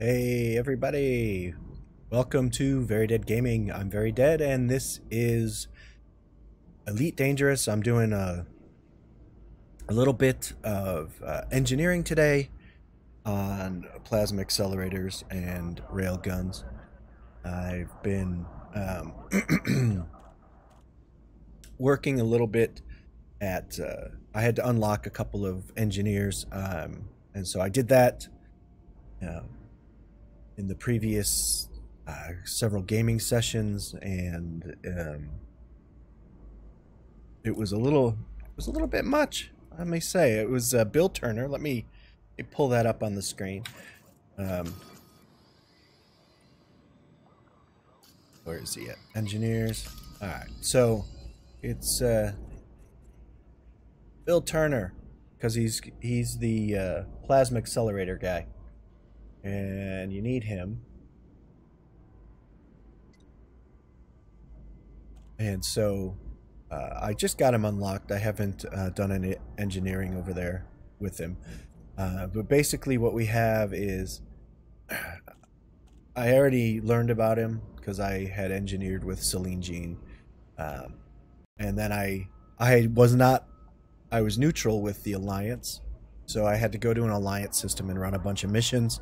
Hey everybody, welcome to Very Dead Gaming. I'm Very Dead and this is Elite Dangerous. I'm doing a little bit of engineering today on plasma accelerators and rail guns. I've been working a little bit at, I had to unlock a couple of engineers, and so I did that in the previous several gaming sessions, and it was a little bit much, I may say. It was Bill Turner. Let me pull that up on the screen. Where is he at? Engineers. All right, so it's Bill Turner, because he's the plasma accelerator guy, and you need him. And so I just got him unlocked. I haven't done any engineering over there with him. But basically what we have is, I already learned about him because I had engineered with Celine Jean. And then I was neutral with the Alliance. So I had to go to an Alliance system and run a bunch of missions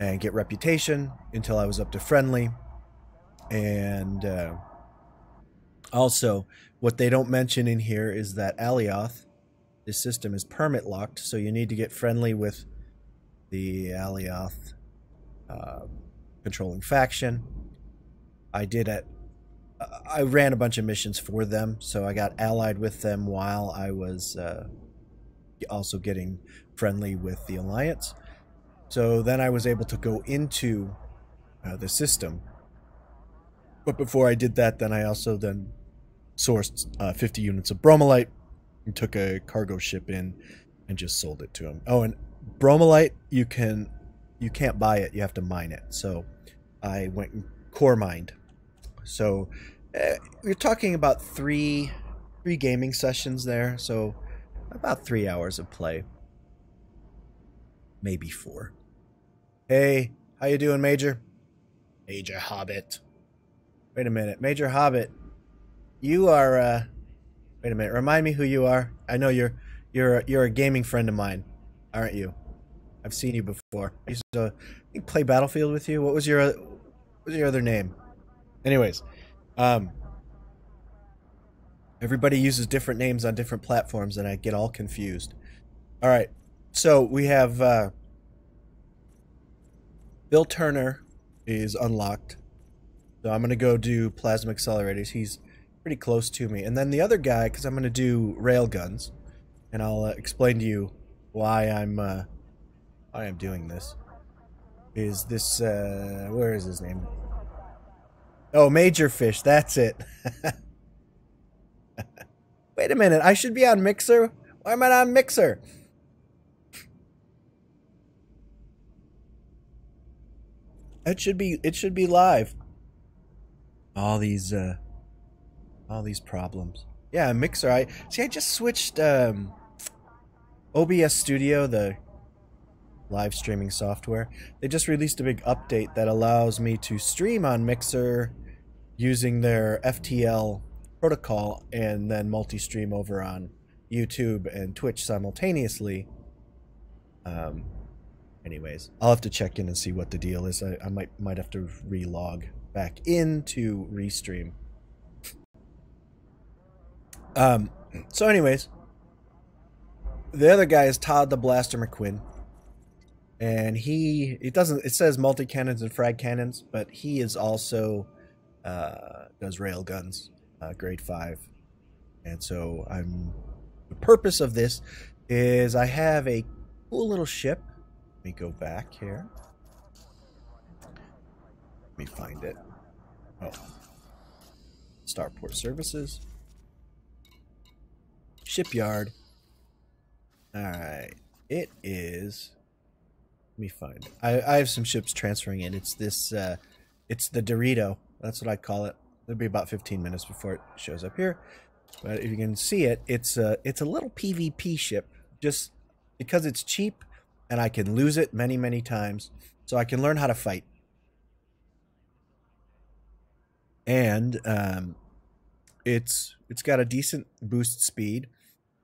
and get reputation until I was up to friendly. And also, what they don't mention in here is that Alioth, this system, is permit locked, so you need to get friendly with the Alioth controlling faction. I did it. I ran a bunch of missions for them, so I got allied with them while I was also getting friendly with the Alliance. So then I was able to go into the system. But before I did that, then I also sourced 50 units of bromolite and took a cargo ship in and just sold it to him. Oh, and bromolite, you can't buy it, you have to mine it. So I went and core mined. So we're talking about three gaming sessions there, so about 3 hours of play, maybe 4. Hey, how you doing, Major? Major Hobbit. Wait a minute, Major Hobbit. You are, wait a minute, remind me who you are. I know you're a gaming friend of mine, aren't you? I've seen you before. I used to play Battlefield with you. What was your other name? Anyways, everybody uses different names on different platforms, and I get all confused. All right, so we have Bill Turner is unlocked, so I'm gonna go do plasma accelerators. He's pretty close to me, and then the other guy, because I'm gonna do rail guns, and I'll explain to you why I'm doing this. Is this where is his name? Oh, Major Fish, that's it. Wait a minute, I should be on Mixer? Why am I not on Mixer? It should be live. All these problems. Yeah, Mixer. I just switched OBS Studio, the live streaming software. They just released a big update that allows me to stream on Mixer using their FTL protocol and then multi-stream over on YouTube and Twitch simultaneously. Anyways, I'll have to check in and see what the deal is. I might have to relog back in to restream. So anyways, the other guy is Todd the Blaster McQuinn, and it says multi-cannons and frag cannons, but he is also does rail guns, grade 5. And so the purpose of this is I have a cool little ship. Let me go back here. Let me find it. Oh, Starport Services. Shipyard. Alright. It is... Let me find it. I have some ships transferring in. It's this... it's the Dorito. That's what I call it. It'll be about 15 minutes before it shows up here. But if you can see it, it's a little PvP ship. Just because it's cheap and I can lose it many, many times. so I can learn how to fight. And it's got a decent boost speed,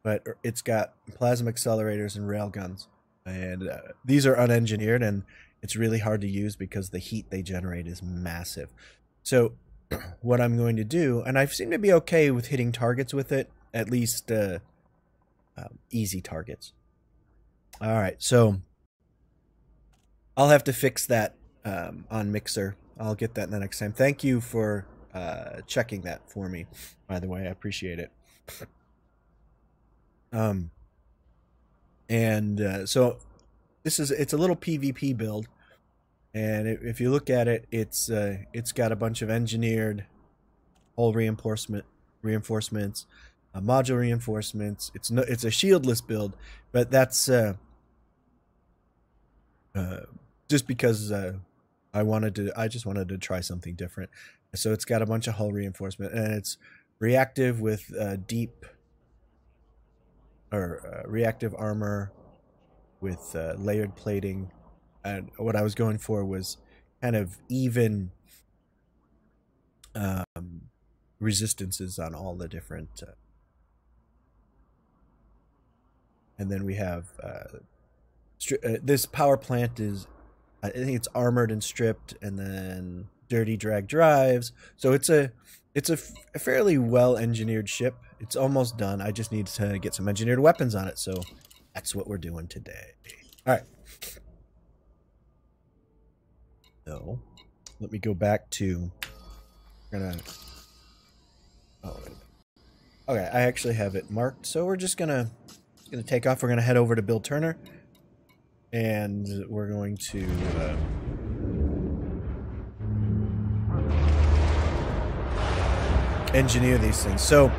but it's got plasma accelerators and railguns. And these are unengineered, and it's really hard to use because the heat they generate is massive. So what I'm going to do, and I seem to be okay with hitting targets with it, at least easy targets. All right, so I'll have to fix that on Mixer. I'll get that in the next time. Thank you for checking that for me, by the way. I appreciate it. So it's a little PvP build, and if you look at it, it's got a bunch of engineered hull reinforcements, module reinforcements. It's a shieldless build, but that's just because I just wanted to try something different. So it's got a bunch of hull reinforcement, and it's reactive with reactive armor with layered plating. And what I was going for was kind of even resistances on all the different. And then we have this power plant is, I think it's armored and stripped, and then dirty drag drives. So it's a fairly well engineered ship. It's almost done. I just need to get some engineered weapons on it. So that's what we're doing today. All right. So let me go back to. Okay, I actually have it marked. So we're just gonna take off. We're gonna head over to Bill Turner, and we're going to. Engineer these things. So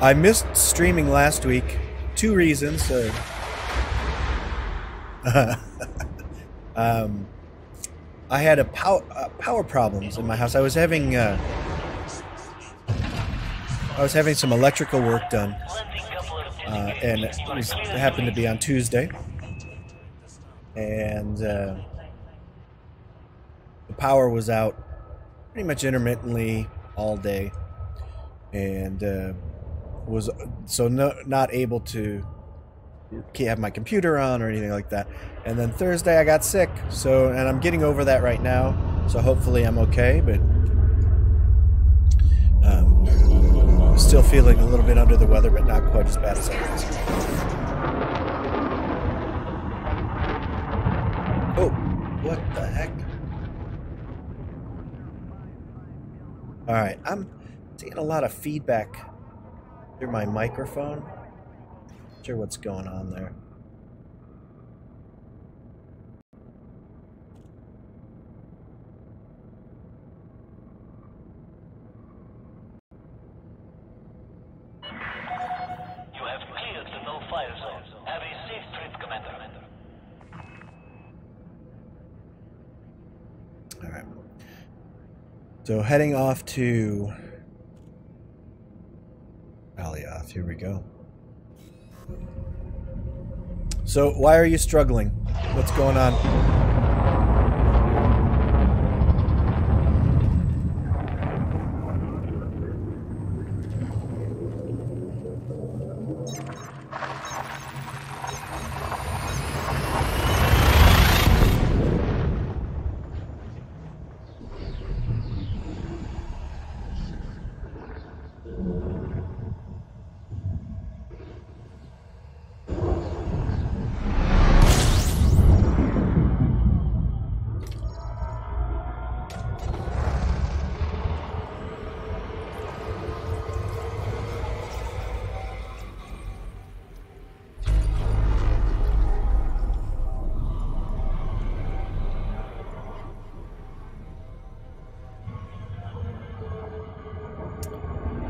I missed streaming last week. 2 reasons. I had power problems in my house. I was having some electrical work done, and it happened to be on Tuesday, and the power was out pretty much intermittently all day. And was not able to have my computer on or anything like that. And then Thursday I got sick, and I'm getting over that right now, so hopefully I'm okay, but still feeling a little bit under the weather, but not quite as bad as I was. Oh, what the heck? Alright, I'm seeing a lot of feedback through my microphone. Not sure what's going on there. You have cleared the no-fire zone. Have a safe trip, Commander. All right. So heading off to Alioth, here we go. So why are you struggling? What's going on?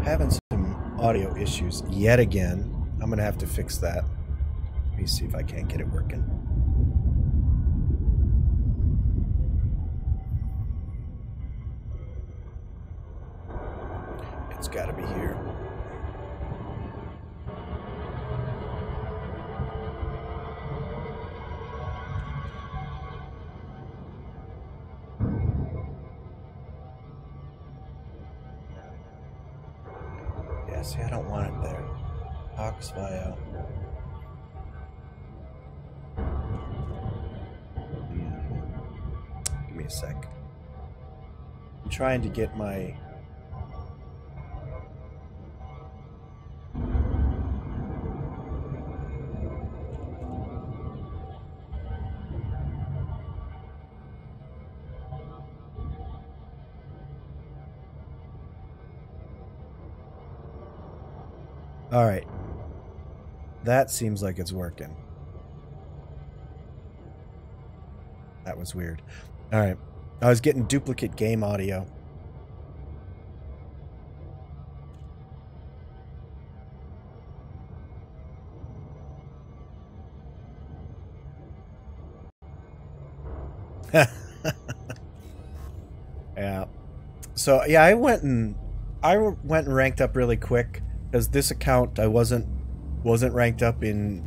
Having some audio issues yet again. I'm gonna have to fix that. Let me see if I can't get it working. It's gotta be here. Yeah, see, I don't want it there. Aux via. Give me a sec. I'm trying to get my... All right. That seems like it's working. That was weird. All right. I was getting duplicate game audio. Yeah. So yeah, I went and ranked up really quick because this account I wasn't ranked up in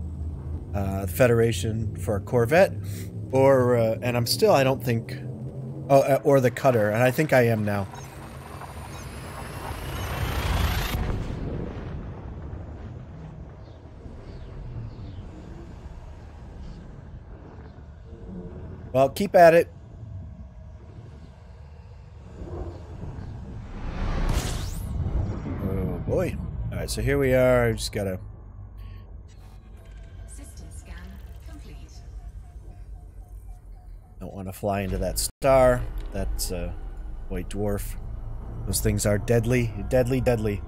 Federation for a Corvette, or and I'm still, I don't think, or the Cutter, and I think I am now. Well, keep at it. Oh boy. All right, so here we are. I just gotta. System scan complete. Don't want to fly into that star. That's a white dwarf. Those things are deadly, deadly, deadly.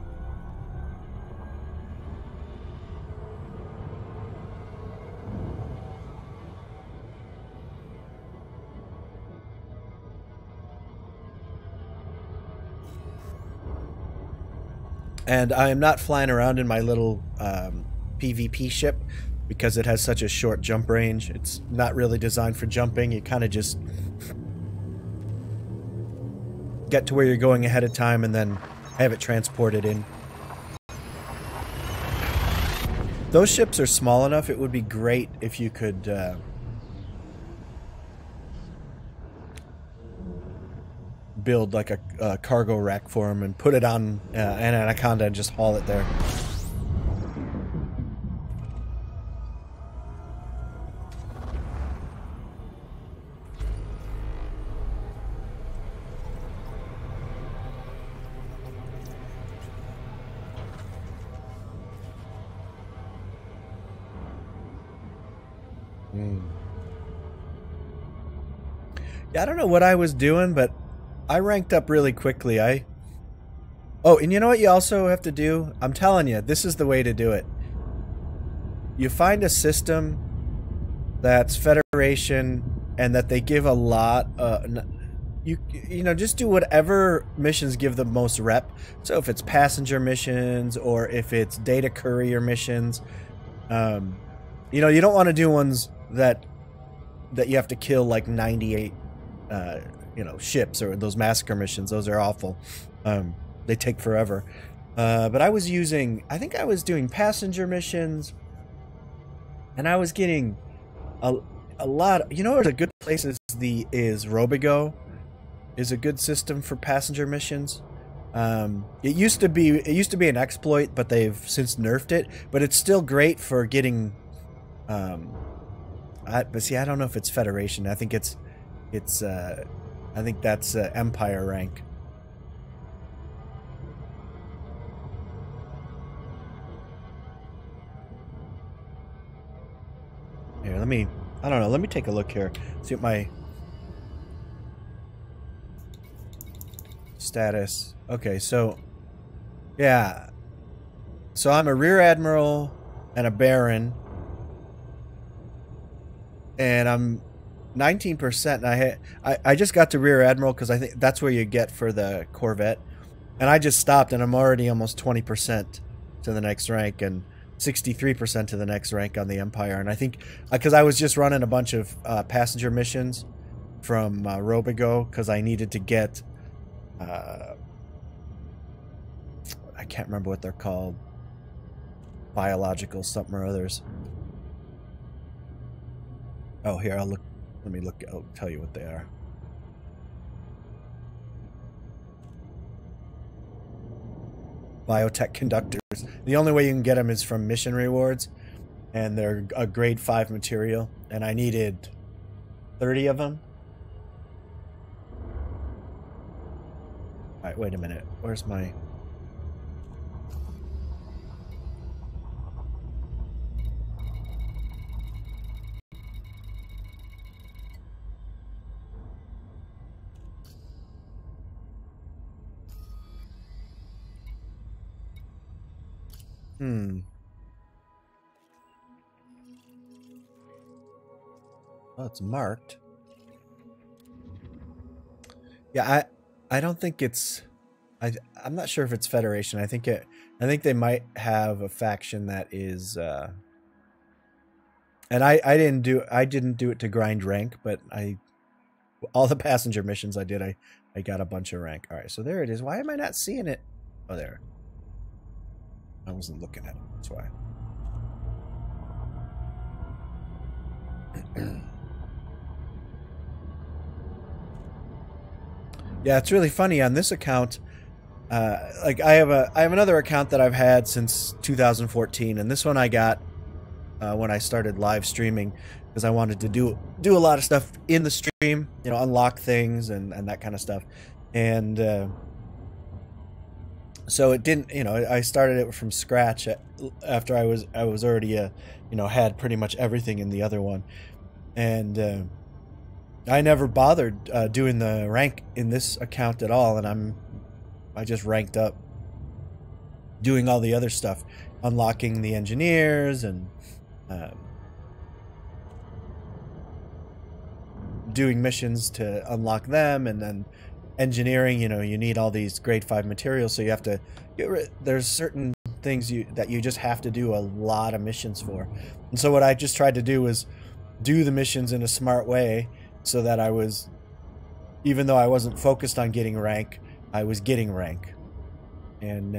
And I am not flying around in my little PvP ship because it has such a short jump range. It's not really designed for jumping. You kind of just get to where you're going ahead of time and then have it transported in. Those ships are small enough, it would be great if you could build like a cargo rack for them and put it on an Anaconda and just haul it there. Yeah, I don't know what I was doing, but I ranked up really quickly. Oh, and you know what you also have to do? I'm telling you, this is the way to do it. You find a system that's Federation and that they give a lot. You know, just do whatever missions give the most rep. So if it's passenger missions or if it's data courier missions, you know, you don't want to do ones that you have to kill like 98 you know, ships, or those massacre missions. Those are awful. They take forever. But I was using, I think I was doing passenger missions, and I was getting a lot. You know what a good place is? Robigo is a good system for passenger missions. It used to be an exploit, but they've since nerfed it. But it's still great for getting. But see, I don't know if it's Federation. I think I think that's Empire rank. Here, I don't know, let me take a look here. See what my status. Okay, so yeah. So I'm a Rear Admiral and a Baron. And I'm 19%, and I just got to Rear Admiral because I think that's where you get for the Corvette, and I just stopped, and I'm already almost 20% to the next rank and 63% to the next rank on the Empire. And I think because I was just running a bunch of passenger missions from Robigo because I needed to get I can't remember what they're called, biological something or others. Oh, here, let me look. I'll tell you what they are. biotech conductors. The only way you can get them is from mission rewards, and they're a grade 5 material, and I needed 30 of them. Alright, wait a minute. Where's my... Oh, it's marked. Yeah, I don't think it's... I'm not sure if it's Federation. I think they might have a faction that is... And I didn't do it to grind rank, but all the passenger missions I did, I got a bunch of rank. All right, so there it is. Why am I not seeing it? Oh, there. I wasn't looking at it. That's why. Yeah, it's really funny on this account. Like I have another account that I've had since 2014, and this one I got when I started live streaming because I wanted to do a lot of stuff in the stream, you know, unlock things and that kind of stuff, and so it didn't, you know, I started it from scratch after I was already you know, had pretty much everything in the other one, and I never bothered doing the rank in this account at all, and I just ranked up doing all the other stuff, unlocking the engineers and doing missions to unlock them, and then engineering, you know, you need all these grade 5 materials, so you have to there's certain things that you just have to do a lot of missions for. And so what I just tried to do was do the missions in a smart way, so that I was, even though I wasn't focused on getting rank, I was getting rank. And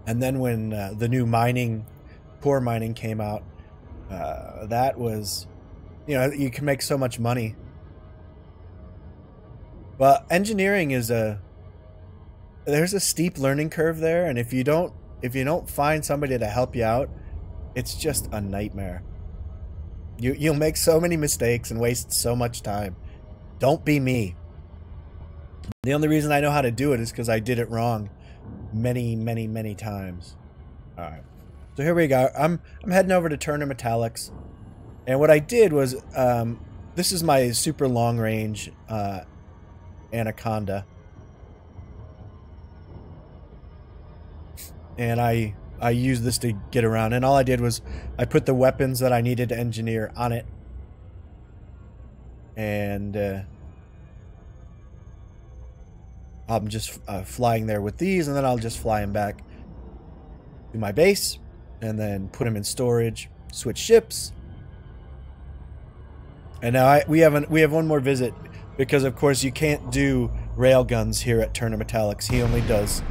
then when the new core mining came out, that was, you know, you can make so much money. But engineering is there's a steep learning curve there, and if you don't find somebody to help you out, it's just a nightmare. You'll make so many mistakes and waste so much time. Don't be me. The only reason I know how to do it is because I did it wrong many, many, many times. All right. So here we go. I'm heading over to Turner Metallics, and what I did was this is my super long range Anaconda, and I used this to get around, and all I did was I put the weapons that I needed to engineer on it, and I'm just flying there with these, and then I'll just fly them back to my base, and then put them in storage, switch ships, and now we have one more visit, because of course you can't do railguns here at Turner Metallics. He only does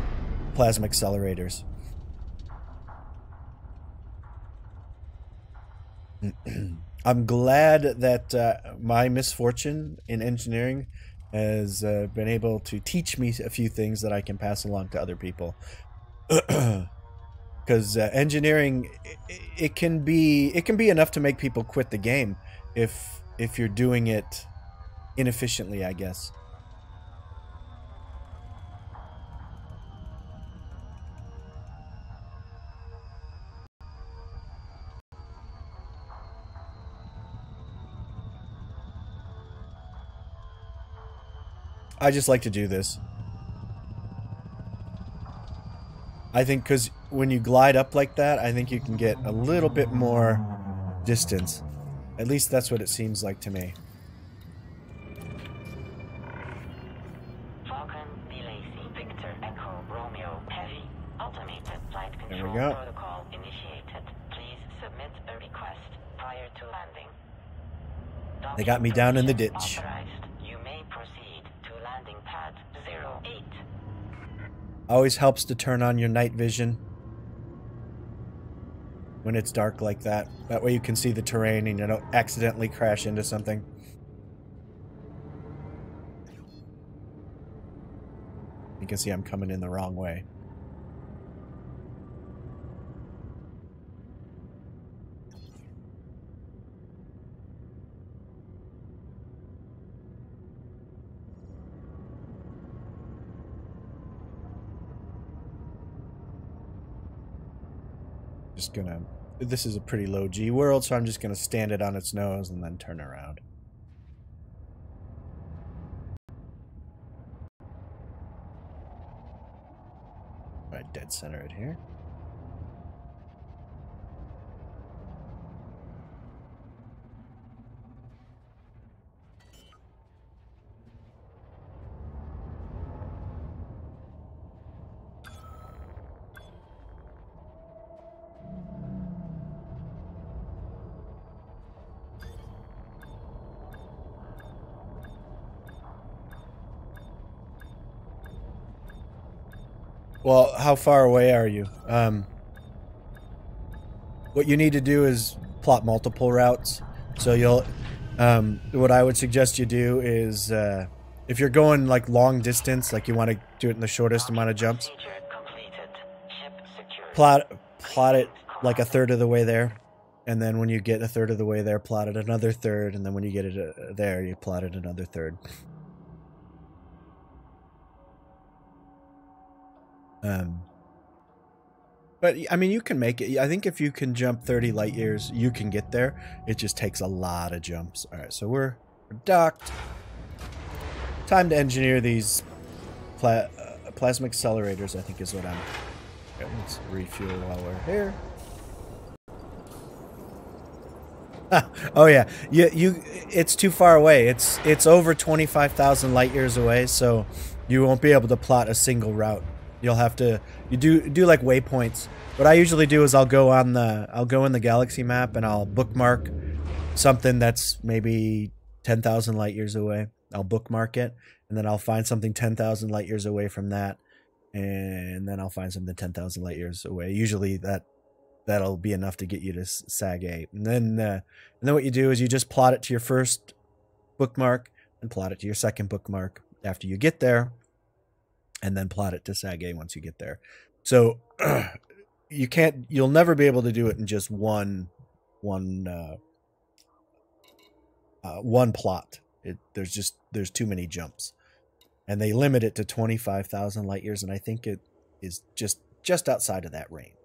plasma accelerators. I'm glad that my misfortune in engineering has been able to teach me a few things that I can pass along to other people. Because engineering, it can be enough to make people quit the game if you're doing it inefficiently, I guess. I just like to do this. I think because when you glide up like that, I think you can get a little bit more distance. At least that's what it seems like to me. Falcon, BLAC, Victor, Echo, Romeo, Heavy, automated flight There control we go. protocol initiated. Please submit a request prior to landing. They got me down in the ditch. Authorized. You may proceed to landing pad 08. Always helps to turn on your night vision when it's dark like that. That way you can see the terrain and you don't accidentally crash into something. You can see I'm coming in the wrong way. Just gonna... This is a pretty low G world, so I'm just gonna stand it on its nose and then turn around. Right, dead center it here. Well, how far away are you? What you need to do is plot multiple routes. So you'll, what I would suggest you do is, if you're going like long distance, like you want to do it in the shortest amount of jumps, Procedure completed. Ship secured. plot it like a third of the way there. And then when you get a third of the way there, plot it another third. And then when you get it there, you plot it another third. But, I mean, you can make it. I think if you can jump 30 light years, you can get there. It just takes a lot of jumps. All right, so we're docked. Time to engineer these plasma accelerators, I think is what I'm... Okay, let's refuel while we're here. Oh, yeah. It's too far away. It's over 25,000 light years away, so you won't be able to plot a single route. You'll have to do like waypoints. What I usually do is I'll go in the galaxy map and I'll bookmark something that's maybe 10,000 light years away. I'll bookmark it, and then I'll find something 10,000 light years away from that, and then I'll find something 10,000 light years away. Usually that'll be enough to get you to SAG 8. And then what you do is you just plot it to your first bookmark and plot it to your second bookmark after you get there, and then plot it to SAG A once you get there. So you'll never be able to do it in just one plot. There's too many jumps, and they limit it to 25,000 light years, and I think it is just outside of that range.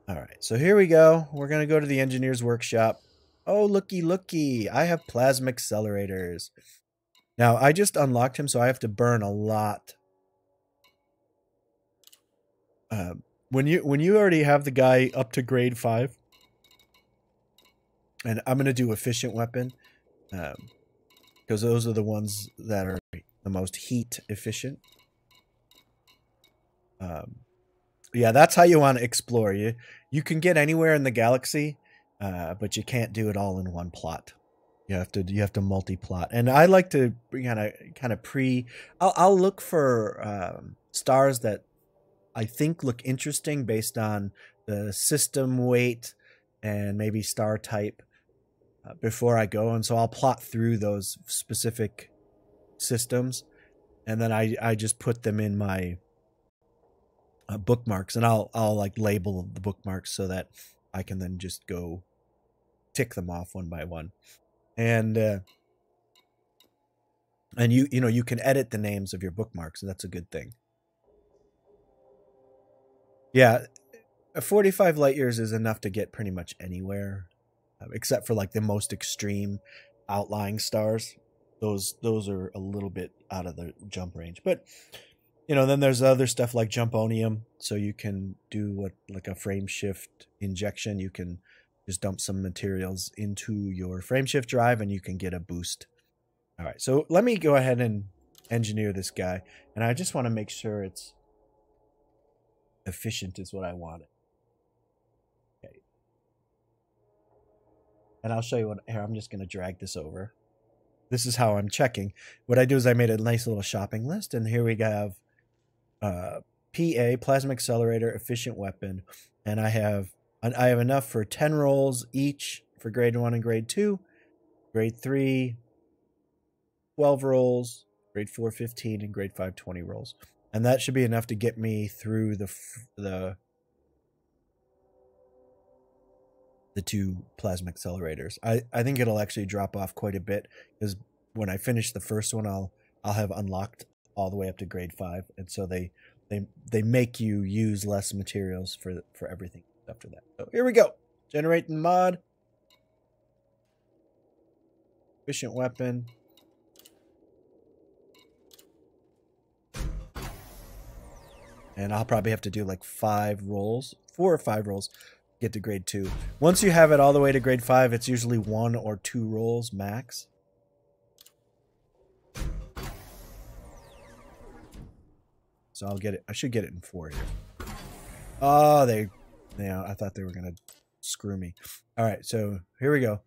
All right, so here we go. We're gonna go to the engineer's workshop. Oh, looky! I have plasma accelerators. Now I just unlocked him, so I have to burn a lot. When you already have the guy up to grade 5, and I'm gonna do efficient weapon, because those are the ones that are the most heat efficient. Yeah, that's how you want to explore. You can get anywhere in the galaxy, but you can't do it all in one plot. You have to multi-plot, and I like to kind of I'll look for stars that I think look interesting based on the system weight and maybe star type before I go, and so I'll plot through those specific systems, and then I just put them in my bookmarks, and I'll like label the bookmarks so that I can then just go tick them off one by one, and you can edit the names of your bookmarks, and that's a good thing. Yeah, 45 light years is enough to get pretty much anywhere, except for like the most extreme outlying stars. Those are a little bit out of the jump range, but then there's other stuff like jumponium, so you can do like a frame shift injection. You can just dump some materials into your frame shift drive, and you can get a boost. All right, so let me go ahead and engineer this guy, and I just want to make sure it's efficient is what I wanted. Okay. And I'll show you what, here, I'm just going to drag this over. This is how I'm checking. What I do is I made a nice little shopping list, and here we have PA, Plasma Accelerator, Efficient Weapon, and I have enough for 10 rolls each for grade 1 and grade 2, grade 3, 12 rolls, grade 4, 15, and grade 5, 20 rolls. And that should be enough to get me through the two plasma accelerators. I think it'll actually drop off quite a bit, because when I finish the first one, I'll have unlocked all the way up to grade 5, and so they make you use less materials for everything after that. So here we go. Generating mod. Efficient weapon. And I'll probably have to do like 4 or 5 rolls, get to grade 2. Once you have it all the way to grade 5, it's usually 1 or 2 rolls max. So I'll get it. I should get it in 4 here. Oh, I thought they were gonna screw me. All right, so here we go.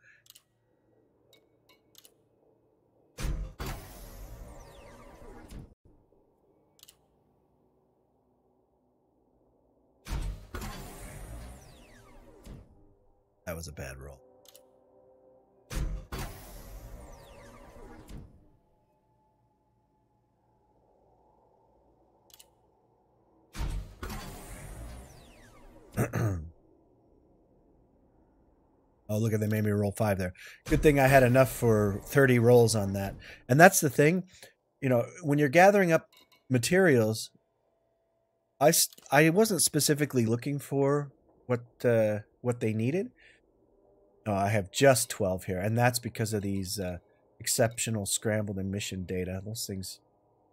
That was a bad roll. Oh, look at, they made me roll 5 there. Good thing I had enough for 30 rolls on that. And that's the thing, you know, when you're gathering up materials, I wasn't specifically looking for what they needed. Oh, I have just 12 here, and that's because of these exceptional scrambled emission data. Those things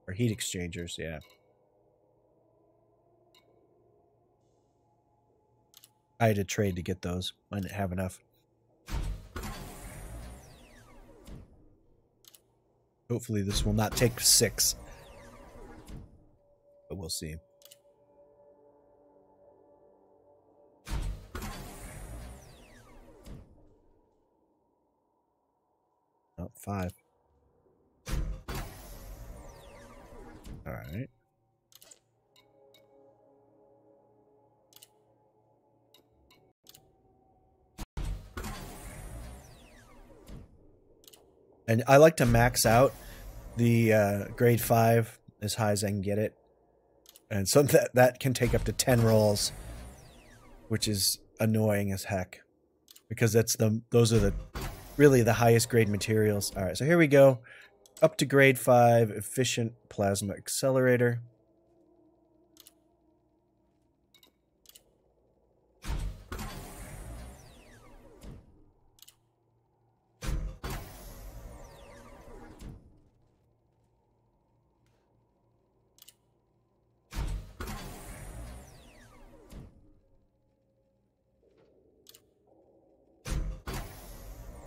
are heat exchangers, yeah. I had to trade to get those. I didn't have enough. Hopefully this will not take 6. But we'll see. Oh, 5. All right. And I like to max out the grade 5 as high as I can get it. And so that can take up to 10 rolls, which is annoying as heck, because those are really the highest grade materials. All right, so here we go. Up to grade 5, efficient plasma accelerator.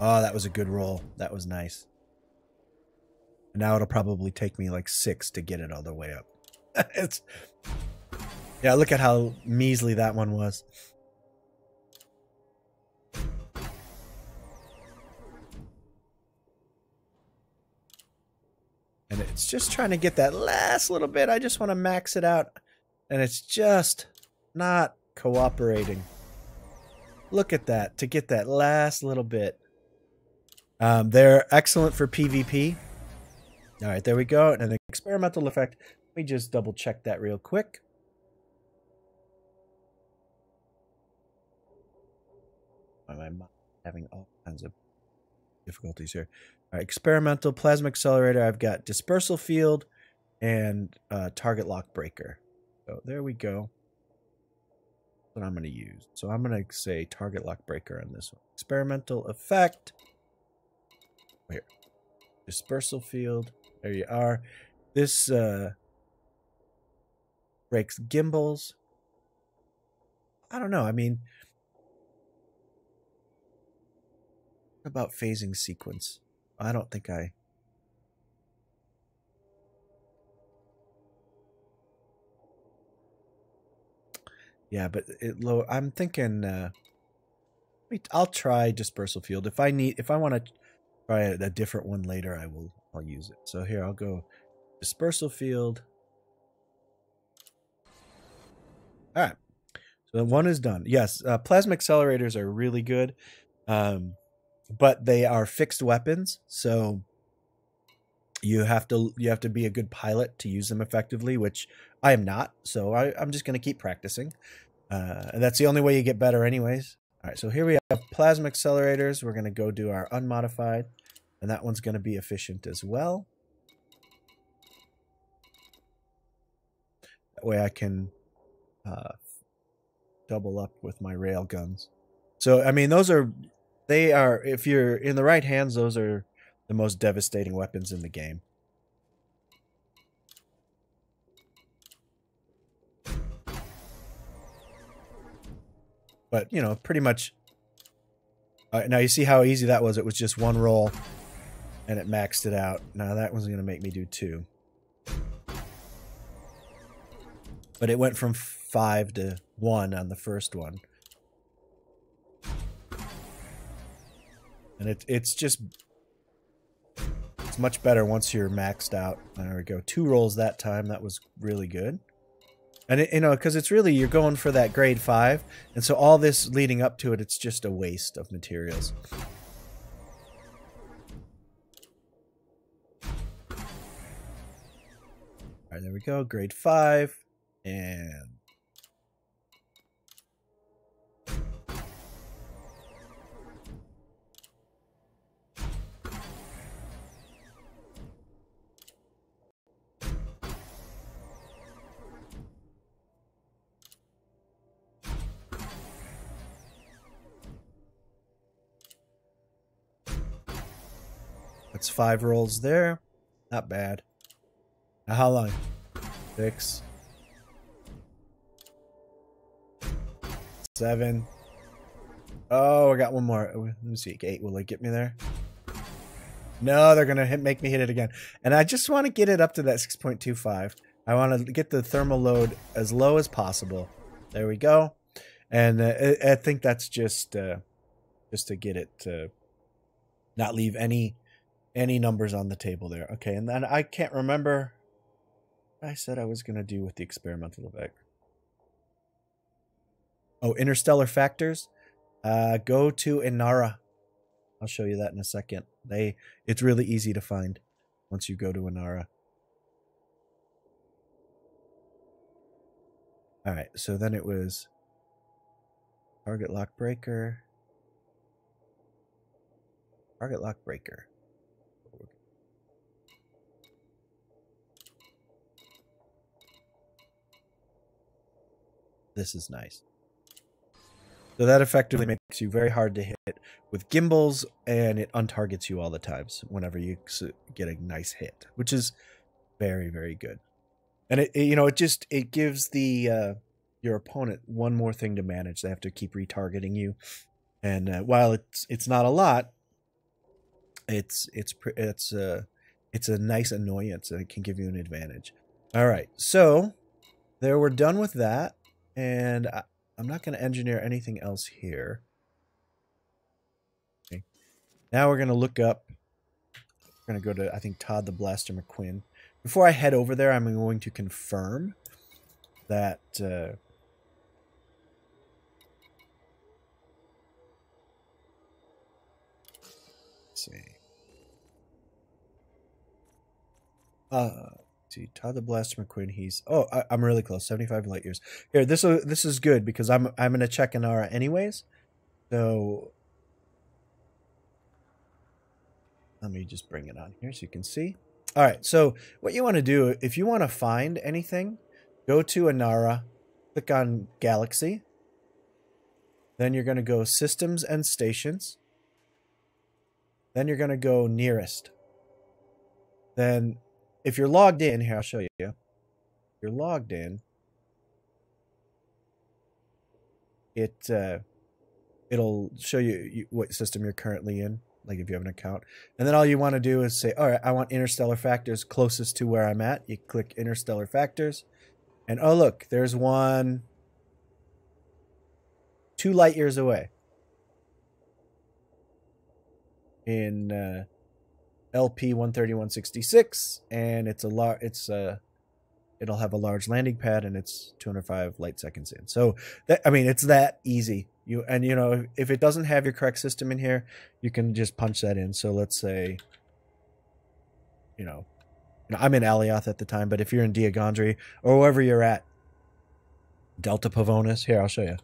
Oh, that was a good roll. That was nice. Now it'll probably take me like 6 to get it all the way up. Yeah, look at how measly that one was. And it's just trying to get that last little bit. I just want to max it out. And it's just not cooperating. Look at that, to get that last little bit. They're excellent for PvP. All right, there we go. And an experimental effect. Let me just double check that real quick. I'm having all kinds of difficulties here. All right, experimental plasma accelerator. I've got dispersal field and target lock breaker. So there we go. That's what I'm going to use. So I'm going to say target lock breaker on this one. Experimental effect. Here. Dispersal field. There you are. This breaks gimbals. I don't know. I mean, what about phasing sequence? I don't think I... Yeah, but I'm thinking I'll try dispersal field. If I want to try a different one later, I'll use it. So here I'll go dispersal field. All right. So one is done. Yes, plasma accelerators are really good. But they are fixed weapons, so you have to be a good pilot to use them effectively, which I am not. So I'm just going to keep practicing. And that's the only way you get better anyways. All right, so here we have plasma accelerators. We're going to go do our unmodified, and that one's going to be efficient as well. That way I can double up with my rail guns. So, I mean, they are, if you're in the right hands, those are the most devastating weapons in the game. But, you know, pretty much... now you see how easy that was. It was just one roll, and it maxed it out. Now that one's going to make me do 2. But it went from 5 to 1 on the first one. And it's just... It's much better once you're maxed out. There we go. 2 rolls that time. That was really good. And, you know, because it's really, you're going for that grade 5. And so all this leading up to it, it's just a waste of materials. All right, there we go. Grade 5. And... That's 5 rolls there. Not bad. Now how long? 6. 7. Oh, I got one more. Let me see. 8. Will they get me there? No, they're going to make me hit it again. And I just want to get it up to that 6.25. I want to get the thermal load as low as possible. There we go. And I think that's just to get it to not leave any numbers on the table there. Okay, and then I can't remember what I said I was going to do with the experimental effect. Oh, interstellar factors. Go to Inara. I'll show you that in a second. It's really easy to find once you go to Inara. All right, so then it was target lock breaker. Target lock breaker. This is nice. So that effectively makes you very hard to hit with gimbals, and it untargets you all the times whenever you get a nice hit, which is very, very good. And it gives the your opponent one more thing to manage. They have to keep retargeting you, and while it's not a lot, it's a nice annoyance, and it can give you an advantage. All right, so there, we're done with that, and I'm not going to engineer anything else here. Okay. Now we're going to look up. We're going to go to, I think, Todd the Blaster McQuinn. Before I head over there, I'm going to confirm that let's see. See, Todd the Blaster McQuinn. He's I'm really close, 75 light years. Here, this is good because I'm gonna check Inara anyways. So let me just bring it on here so you can see. All right, so what you want to do, if you want to find anything, go to Inara, click on Galaxy. Then you're going to go Systems and Stations. Then you're going to go Nearest. Then, if you're logged in, here, I'll show you. If you're logged in, it'll show you what system you're currently in, like if you have an account. And then all you want to do is say, all right, I want interstellar factors closest to where I'm at. You click interstellar factors. And oh, look, there's one 2 light years away. In LP 13166, and it'll have a large landing pad, and it's 205 light seconds in. So that, I mean, it's that easy. If it doesn't have your correct system in here, you can just punch that in. So let's say you know, I'm in Alioth at the time, but if you're in Diagondry or wherever you're at, Delta Pavonis, here, I'll show you.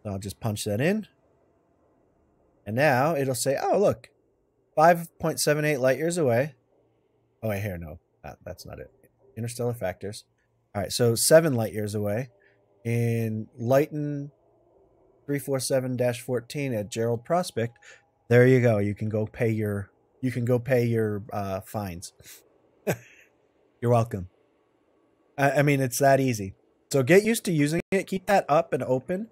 So I'll just punch that in. And now it'll say, oh, look, 5.78 light years away. Oh, wait, here, no, that's not it. Interstellar factors. All right, so 7 light years away in Lighton 347-14 at Gerald Prospect. There you go. You can go pay your fines. You're welcome. I mean, it's that easy. So get used to using it. Keep that up and open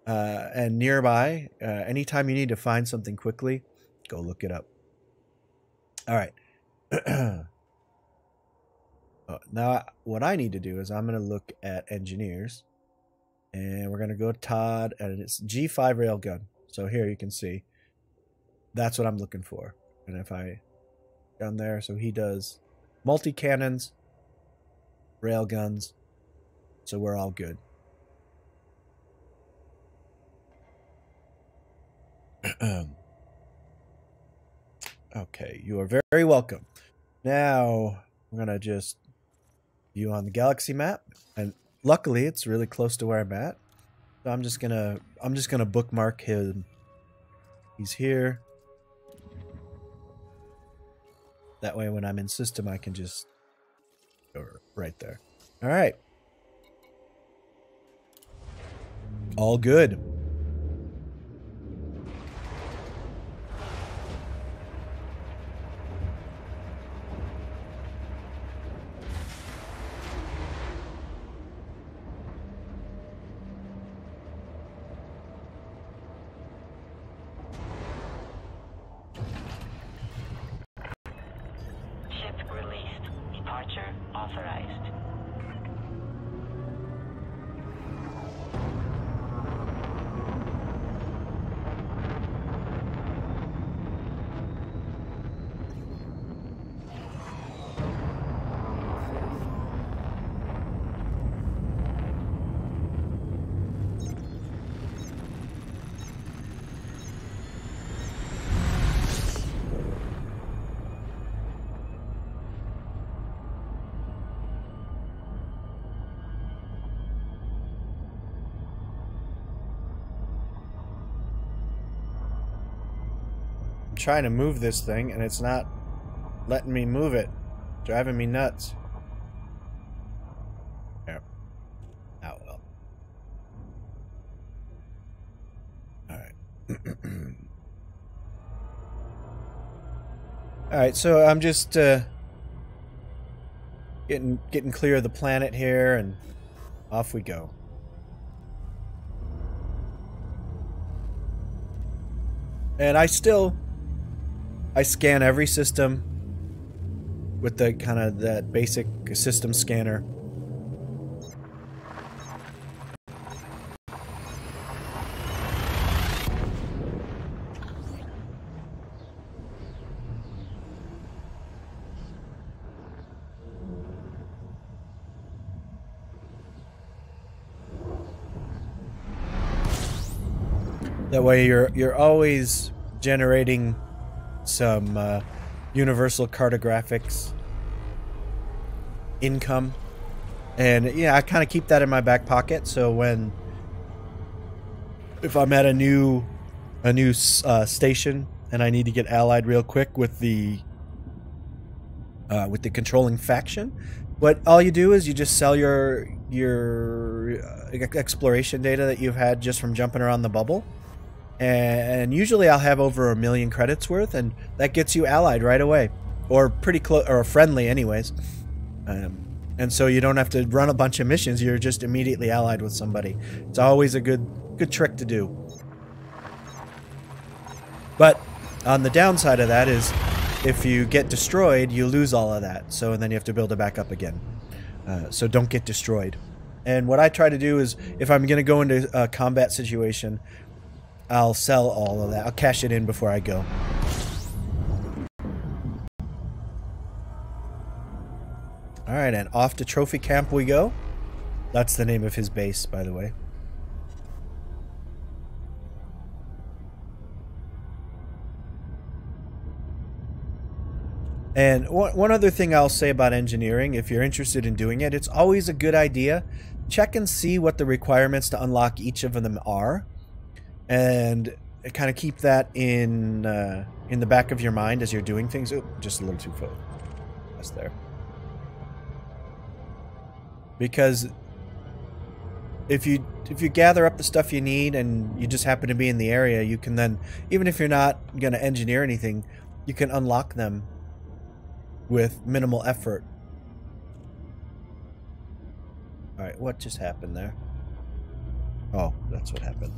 and nearby. Anytime you need to find something quickly, go look it up. All right. Now, what I need to do is I'm going to look at engineers. And we're going to go Todd, and it's G5 railgun. So here you can see. That's what I'm looking for. And if I down there, so he does multi-cannons, railguns. So we're all good. Okay, you are very welcome. Now we're gonna just view on the galaxy map, and luckily it's really close to where I'm at. So I'm just gonna bookmark him. He's here. That way when I'm in system I can just go right there. All right. All good. Ship released. Departure authorized. Trying to move this thing and it's not letting me move it. Driving me nuts. There. Oh well. Alright. Alright, so I'm just getting clear of the planet here and off we go. And I scan every system with the kind of that basic system scanner. That way you're always generating some universal cartographics income, and yeah, I kind of keep that in my back pocket. So if I'm at a new station and I need to get allied real quick with the controlling faction, what all you do is you just sell your exploration data that you've had just from jumping around the bubble. And usually I'll have over 1 million credits worth, and that gets you allied right away, or pretty close, or friendly anyways. And so you don't have to run a bunch of missions; you're just immediately allied with somebody. It's always a good trick to do. But on the downside of that is, if you get destroyed, you lose all of that. So and then you have to build it back up again. So don't get destroyed. And what I try to do is, if I'm going to go into a combat situation, I'll sell all of that. I'll cash it in before I go. Alright, and off to Trophy Camp we go. That's the name of his base, by the way. And one other thing I'll say about engineering, if you're interested in doing it, it's always a good idea. Check and see what the requirements to unlock each of them are, and kind of keep that in the back of your mind as you're doing things. Oh, just a little too fast there. Because if you gather up the stuff you need and you just happen to be in the area, you can then, even if you're not going to engineer anything, you can unlock them with minimal effort. Alright, what just happened there? Oh, that's what happened.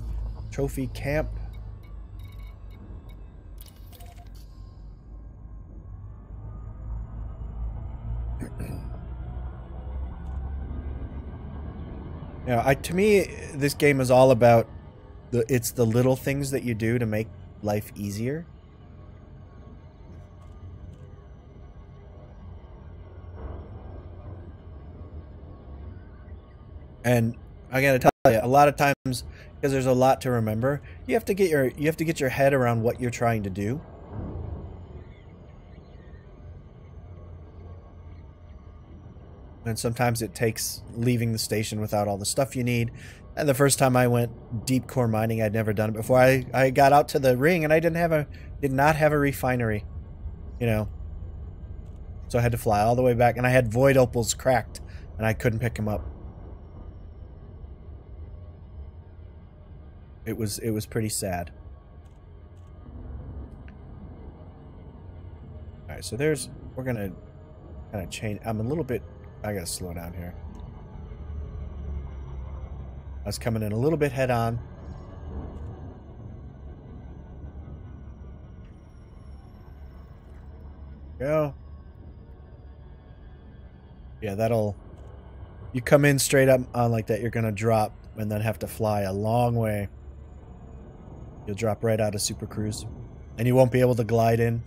Trophy camp. Yeah, to me, this game is all about it's the little things that you do to make life easier. And I gotta tell you, a lot of times, because there's a lot to remember, you have to get your head around what you're trying to do. And sometimes it takes leaving the station without all the stuff you need. And the first time I went deep core mining, I'd never done it before. I got out to the ring and I did not have a refinery, you know. So I had to fly all the way back, and I had void opals cracked, and I couldn't pick them up. It was pretty sad. All right, so we're gonna kind of change. I gotta slow down here. I was coming in a little bit head on. Go. Yeah, you come in straight up on like that, you're gonna drop and then have to fly a long way. You'll drop right out of Super Cruise, and you won't be able to glide in.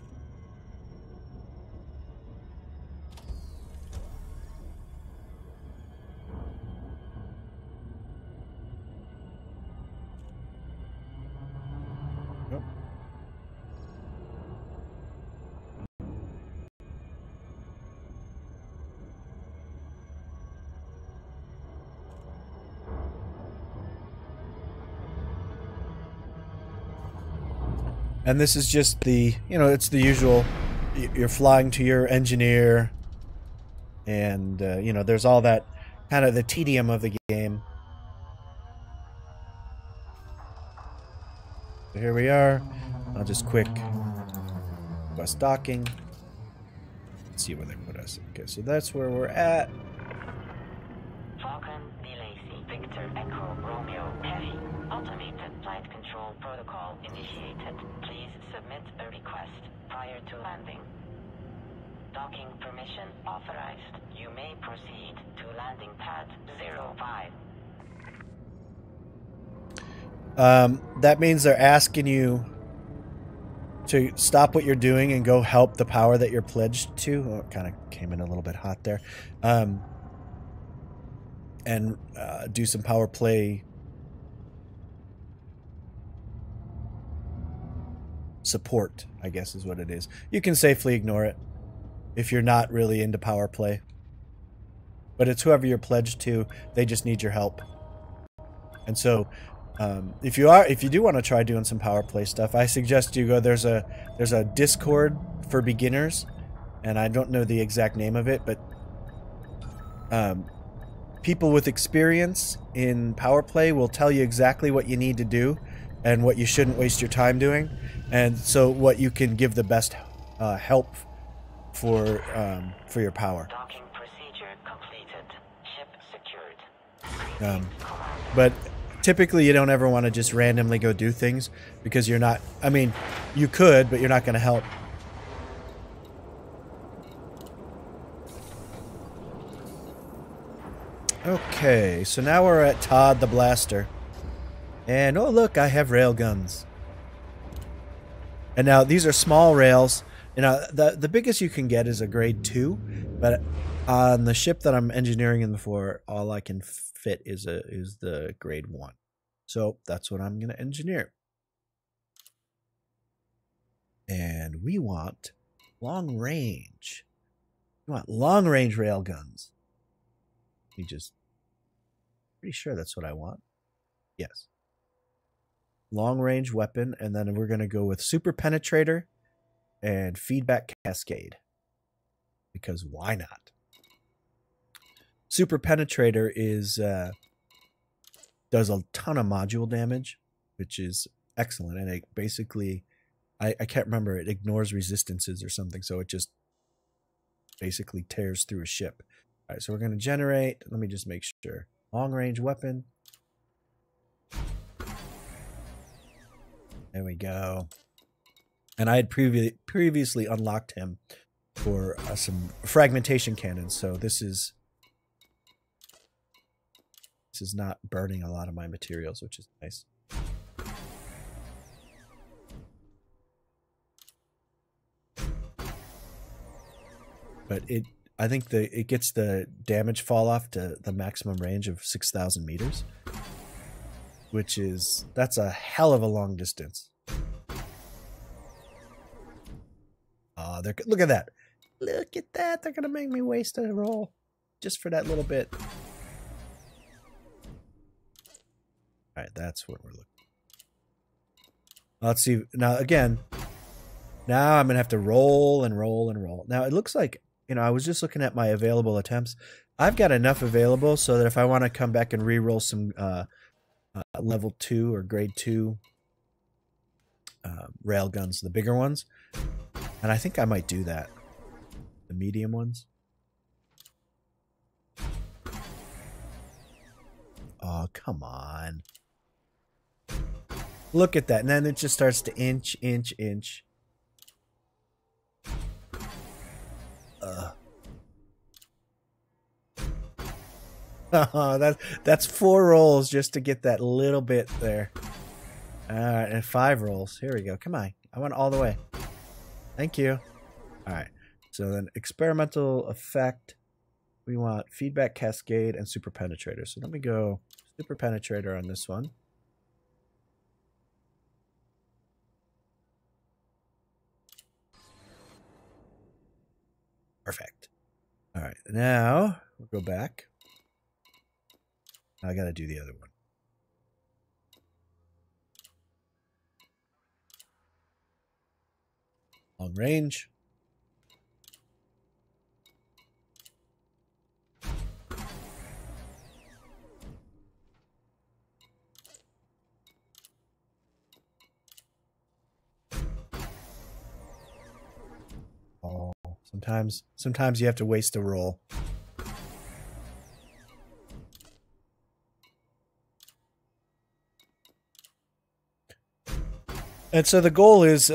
Nope. And this is just it's the usual, you're flying to your engineer, and, there's all that kind of the tedium of the game. So here we are. I'll just quick bus docking. Let's see where they put us. Okay, so that's where we're at. Falcon, Lacey, Victor, Echo, Romeo, Heavy. Automated flight control protocol initiated. Please submit a request prior to landing. Docking permission authorized. You may proceed to landing pad 05. That means they're asking you to stop what you're doing and go help the power that you're pledged to. Oh, it kind of came in a little bit hot there. And do some power play support, I guess is what it is. You can safely ignore it if you're not really into power play. But it's whoever you're pledged to, they just need your help. And so if you do want to try doing some power play stuff, I suggest you go, there's a Discord for beginners, and I don't know the exact name of it, but people with experience in power play will tell you exactly what you need to do and what you shouldn't waste your time doing, and so what you can give the best help for your power. Docking procedure completed. Ship secured. But typically you don't ever want to just randomly go do things, because you're not, I mean, you could, but you're not going to help. Okay, so now we're at Todd the Blaster. And oh look, I have rail guns. And now these are small rails. You know, the biggest you can get is a grade 2, but on the ship that I'm engineering in for, all I can fit is the grade 1. So that's what I'm going to engineer. And we want Long range. You want long range railguns. We just pretty sure that's what I want. Yes. Long range weapon, and then we're gonna go with super penetrator and feedback cascade. Because why not? Super penetrator is does a ton of module damage, which is excellent, and it basically I can't remember, it ignores resistances or something, so it just basically tears through a ship. All right, so we're going to generate, let me just make sure, long range weapon. There we go. And I had previously unlocked him for some fragmentation cannons, so this is not burning a lot of my materials, which is nice. But I think it gets the damage fall off to the maximum range of 6,000 meters, which is, that's a hell of a long distance. Oh, look at that. Look at that. They're going to make me waste a roll just for that little bit. All right, that's what we're looking for. Let's see. Now, again, now I'm going to have to roll and roll and roll. Now, it looks like, you know, I was just looking at my available attempts. I've got enough available so that if I want to come back and re-roll some level 2 or grade 2 rail guns, the bigger ones, and I think I might do that. The medium ones. Oh, come on. Look at that. And then it just starts to inch. That's 4 rolls just to get that little bit there. Alright, and 5 rolls. Here we go. Come on. I want all the way. Thank you. Alright. So then experimental effect. We want feedback cascade and super penetrator. So let me go super penetrator on this one. Perfect. All right, now we'll go back. I got to do the other one. Long range. Oh, sometimes you have to waste a roll. And so the goal is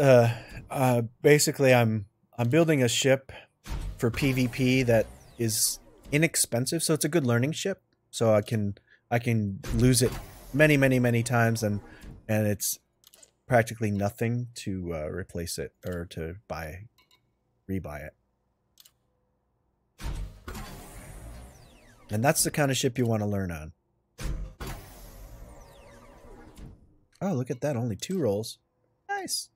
basically I'm building a ship for PvP that is inexpensive, so it's a good learning ship. So I can lose it many times, and it's practically nothing to replace it or to rebuy it. And that's the kind of ship you want to learn on. Oh, look at that, only 2 rolls. Nice.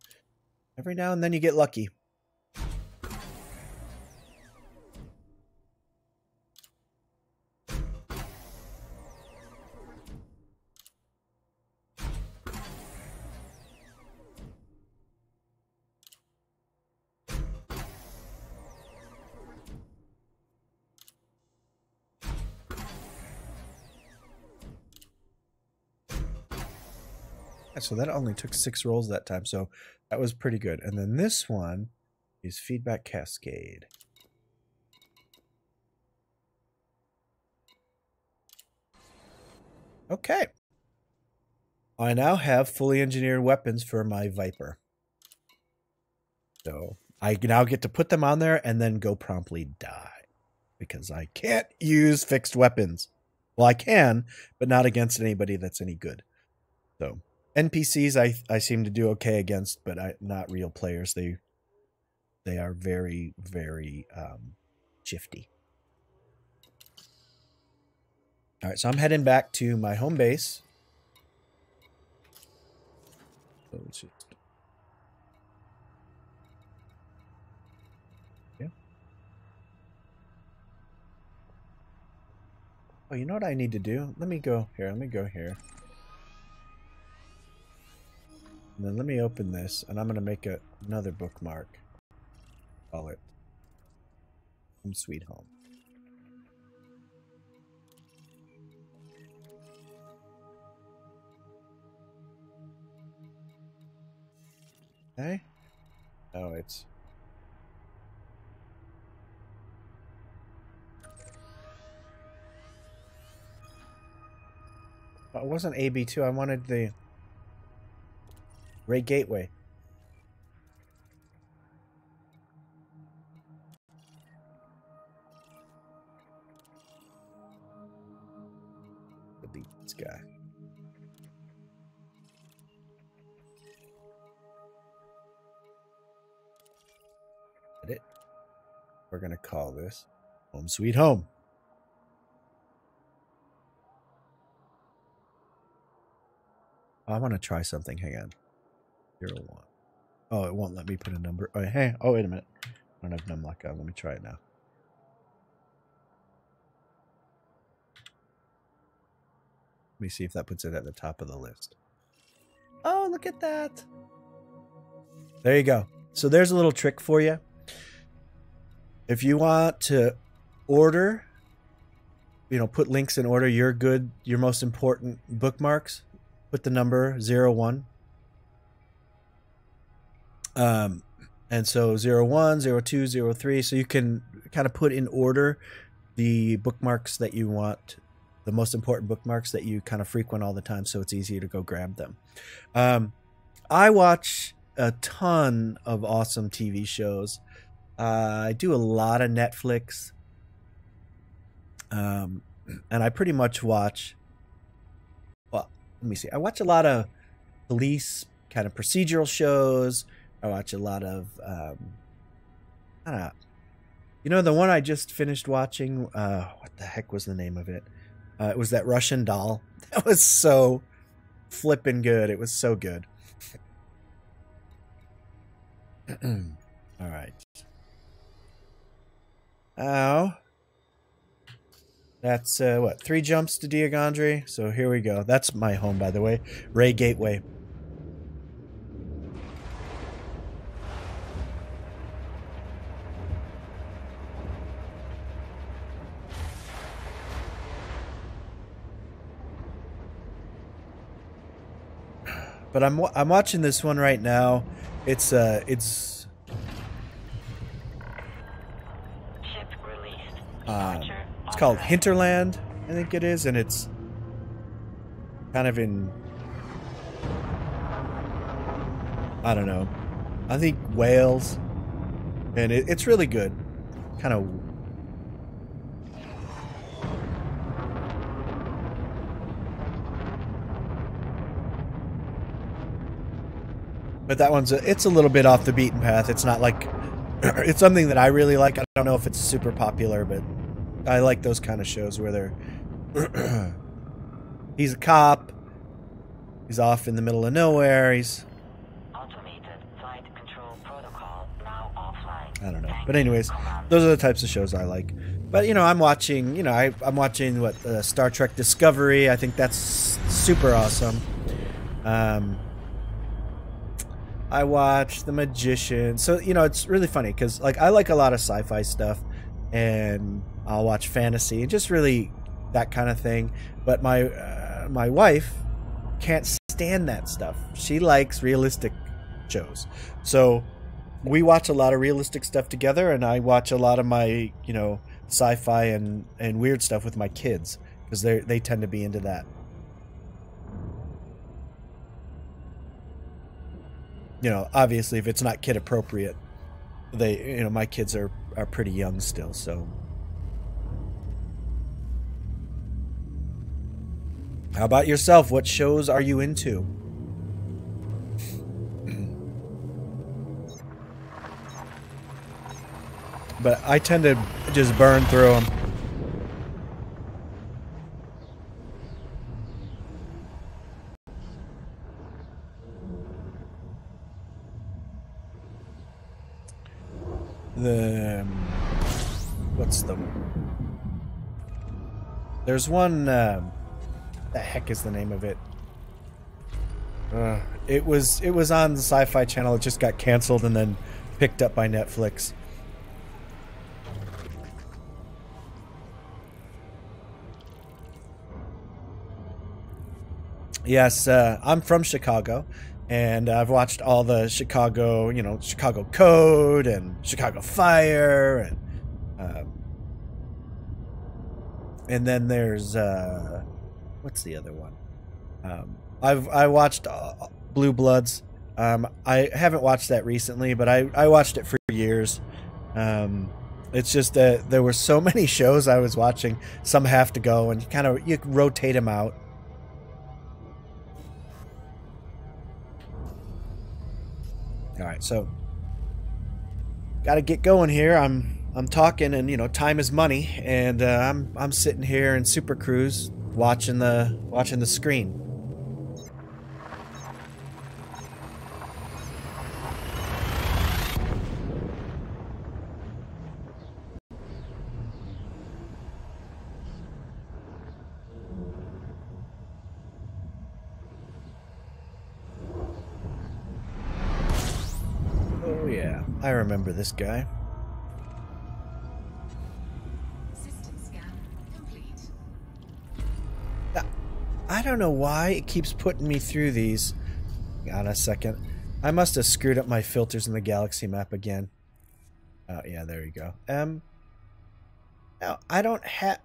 Every now and then you get lucky. So that only took 6 rolls that time, so that was pretty good. And then this one is feedback cascade. Okay. I now have fully engineered weapons for my Viper. So I now get to put them on there and then go promptly die. Because I can't use fixed weapons. Well, I can, but not against anybody that's any good. So NPCs I seem to do okay against, but not real players. They are very shifty. All right, so I'm heading back to my home base. So let's just Oh, you know what I need to do? Let me go here. Let me go here. And then let me open this, and I'm going to make another bookmark. Call it Home Sweet Home. Okay. Oh, it's... Oh, it wasn't AB2. I wanted the Ray Gateway. Delete this guy. Edit. We're going to call this Home Sweet Home. I want to try something. Hang on. 01. Oh, it won't let me put a number. Oh, hey. Oh, wait a minute. I don't have numlock on. Let me try it now. Let me see if that puts it at the top of the list. Oh, look at that. There you go. So there's a little trick for you. If you want to order, put links in order, your most important bookmarks, put the number 01. And so 01, 02, 03. So you can kind of put in order the bookmarks that you want, the most important bookmarks that you kind of frequent all the time, so it's easier to go grab them. I watch a ton of awesome TV shows. I do a lot of Netflix. And I pretty much watch, well, let me see. I watch a lot of police kind of procedural shows. I watch a lot of, the one I just finished watching, what the heck was the name of it? It was that Russian doll. That was so flippin' good. It was so good. All right. Oh. That's, 3 jumps to Diagondry? So here we go. That's my home, by the way. Ray Gateway. But I'm watching this one right now. It's Ship released. it's called Hinterland, I think it is, and it's kind of in, I don't know, I think Wales, and it's really good. Kind of. But that one's it's a little bit off the beaten path. It's not like it's something that I really like. I don't know if it's super popular, but I like those kind of shows where they're he's a cop. He's off in the middle of nowhere. He's Automated flight control protocol now offline. I don't know. But anyways, those are the types of shows I like. But I'm watching, I'm watching Star Trek Discovery. I think that's super awesome. I watch The Magician. So, it's really funny because, I like a lot of sci-fi stuff, and I'll watch fantasy and just really that kind of thing. But my wife can't stand that stuff. She likes realistic shows. So we watch a lot of realistic stuff together, and I watch a lot of my, sci-fi and weird stuff with my kids because they tend to be into that. Obviously, if it's not kid appropriate, my kids are pretty young still, so. How about yourself? What shows are you into? But I tend to just burn through them. What's the There's one. The heck is the name of it? It was on the Sci-Fi Channel. It just got canceled and then picked up by Netflix. Yes, I'm from Chicago, and I've watched all the Chicago, Chicago Code and Chicago Fire, and then there's what's the other one? I watched Blue Bloods. I haven't watched that recently, but I watched it for years. It's just that there were so many shows I was watching. Some have to go, and you rotate them out. All right, so got to get going here. I'm talking, and time is money, and I'm sitting here in Super Cruise watching the screen. Oh yeah, I remember this guy. System scan complete. I don't know why it keeps putting me through these. Hang on a second. I must have screwed up my filters in the galaxy map again. Oh yeah, there you go. Now I don't have.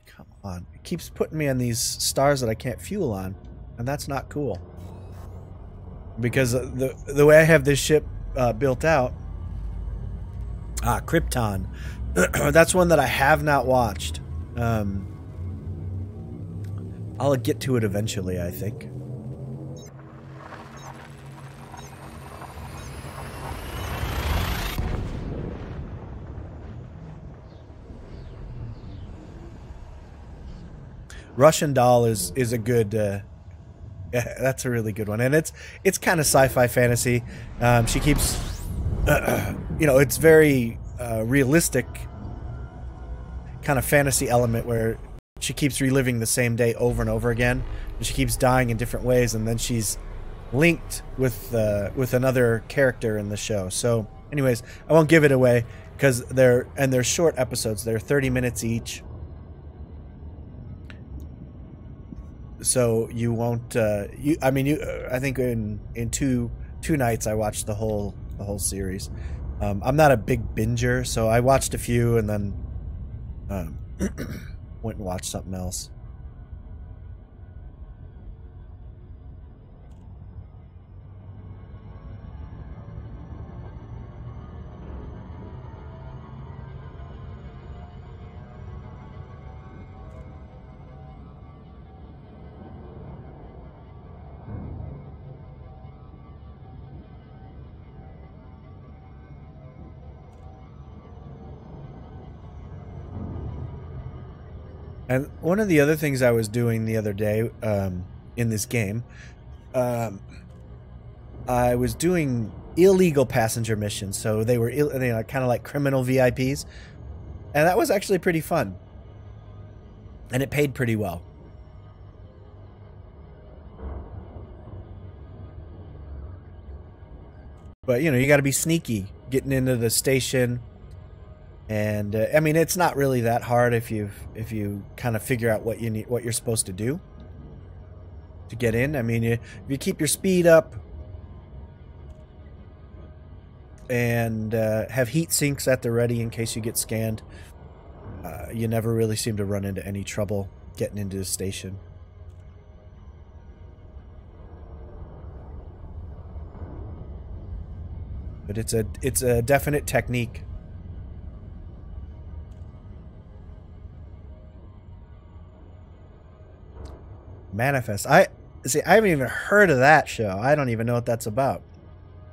Come on, it keeps putting me on these stars that I can't fuel on, and that's not cool. Because the way I have this ship built out, Krypton, that's one that I have not watched. I'll get to it eventually, I think. Russian Doll is a good. Yeah, that's a really good one, and it's kind of sci-fi fantasy. She keeps, it's very realistic, kind of fantasy element where she keeps reliving the same day over and over again, and she keeps dying in different ways, and then she's linked with another character in the show. So, anyways, I won't give it away because they're short episodes. They're 30 minutes each. So you won't. I think in two nights I watched the whole series. I'm not a big binger, so I watched a few and then went and watched something else. And one of the other things I was doing the other day in this game, I was doing illegal passenger missions. So they were kind of like criminal VIPs. And that was actually pretty fun. And it paid pretty well. But, you got to be sneaky getting into the station. And it's not really that hard if you kind of figure out what you're supposed to do to get in. If you keep your speed up and have heat sinks at the ready in case you get scanned, you never really seem to run into any trouble getting into the station. But it's a definite technique. Manifest. I haven't even heard of that show. I don't even know what that's about.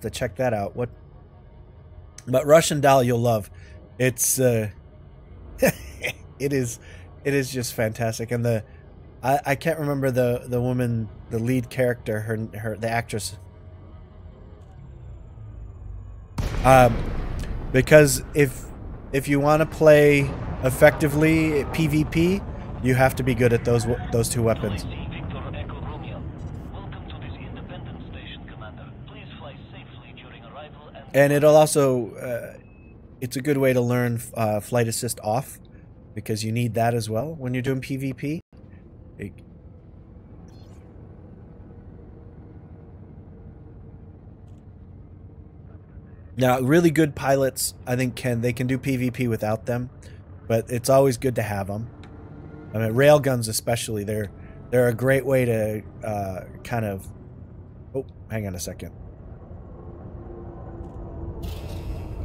To check that out. But Russian Doll you'll love. It's it is just fantastic. And I can't remember the woman, the lead character, the actress. Because if if you want to play effectively PvP, you have to be good at those two weapons. Flight Victor Echo Romeo. Welcome to this independent station, Commander. Please fly safely during arrival And it'll also, it's a good way to learn flight assist off, because you need that as well when you're doing PvP. Now, really good pilots, I think, can do PvP without them, but it's always good to have them. I mean, railguns especially, they're a great way to kind of... Oh, hang on a second.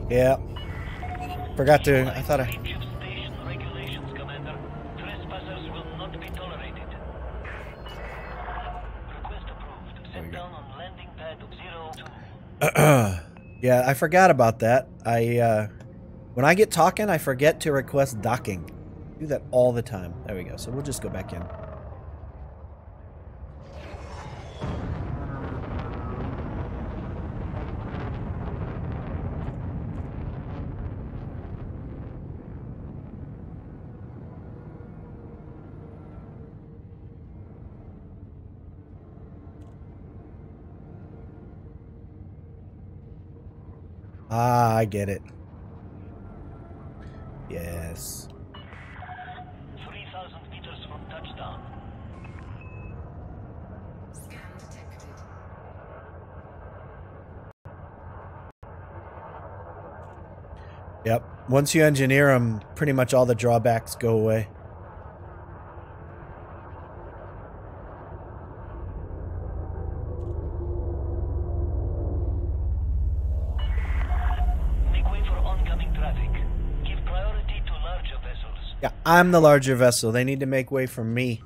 Yeah. Forgot to... I thought I... Station regulations, Commander. Trespassers will not be tolerated. Request approved. Sit down on landing pad 02. Yeah, I forgot about that. When I get talking, I forget to request docking. I do that all the time. There we go. So we'll just go back in. Ah, I get it. Yes. 3,000 meters from touchdown. Scan detected. Yep. Once you engineer them, pretty much all the drawbacks go away. Make way for oncoming traffic. Give priority to larger vessels. Yeah, I'm the larger vessel. They need to make way for me.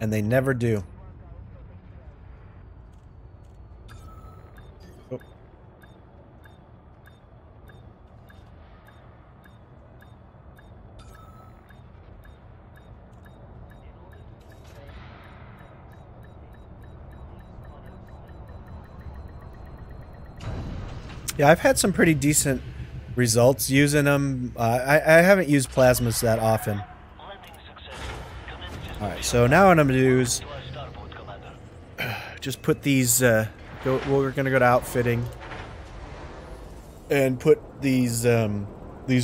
And they never do. Oh. Yeah, I've had some pretty decent results using them. I haven't used plasmas that often. Landing success. Commence All right, so now what I'm gonna do is to our starboard, Commander. just put these. We're gonna go to outfitting and put these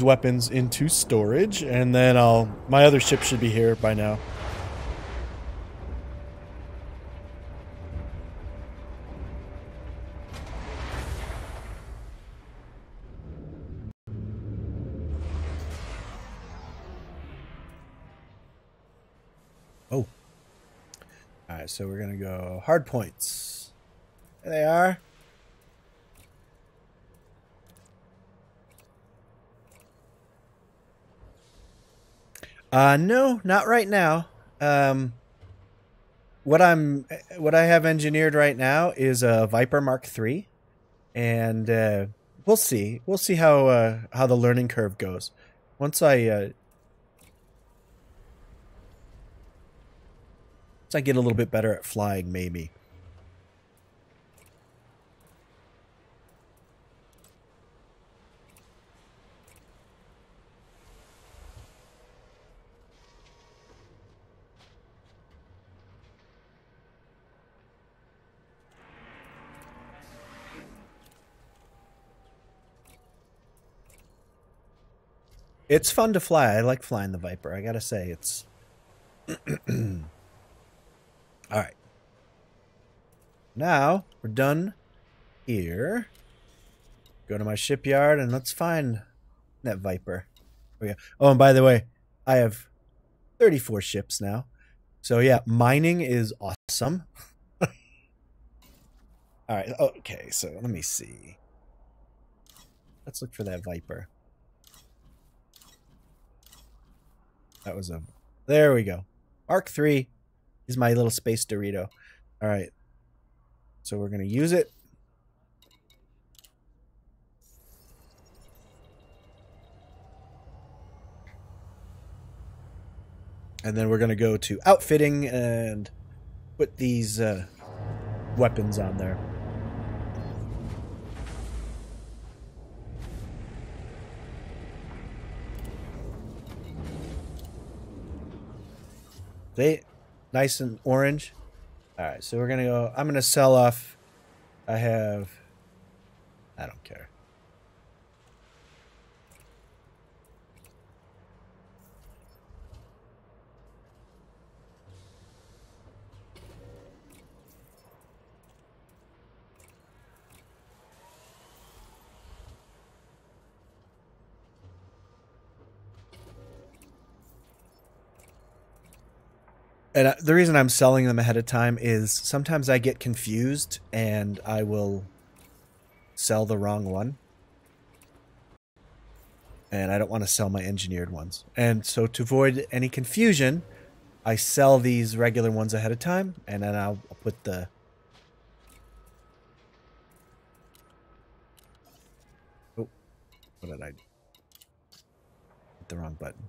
weapons into storage, and then my other ship should be here by now. Oh. Alright, so we're gonna go hard points. There they are. No, not right now. What I have engineered right now is a Viper Mark III, and we'll see. We'll see how the learning curve goes. Once I get a little bit better at flying, maybe. It's fun to fly. I like flying the Viper. I gotta say, it's... Alright. Now, we're done here. Go to my shipyard and let's find that Viper. Oh, and by the way, I have 34 ships now. So yeah, mining is awesome. Alright, okay, so let me see. Let's look for that Viper. That was a... There we go. Mark III is my little space Dorito. All right. So we're going to use it. And then we're going to go to outfitting and put these weapons on there. They nice and orange. All right, so we're gonna go. I'm gonna sell off. I don't care. And the reason I'm selling them ahead of time is sometimes I get confused and I will sell the wrong one. And I don't want to sell my engineered ones. And so to avoid any confusion, I sell these regular ones ahead of time, and then I'll put the... Oh, what did I... Hit the wrong button.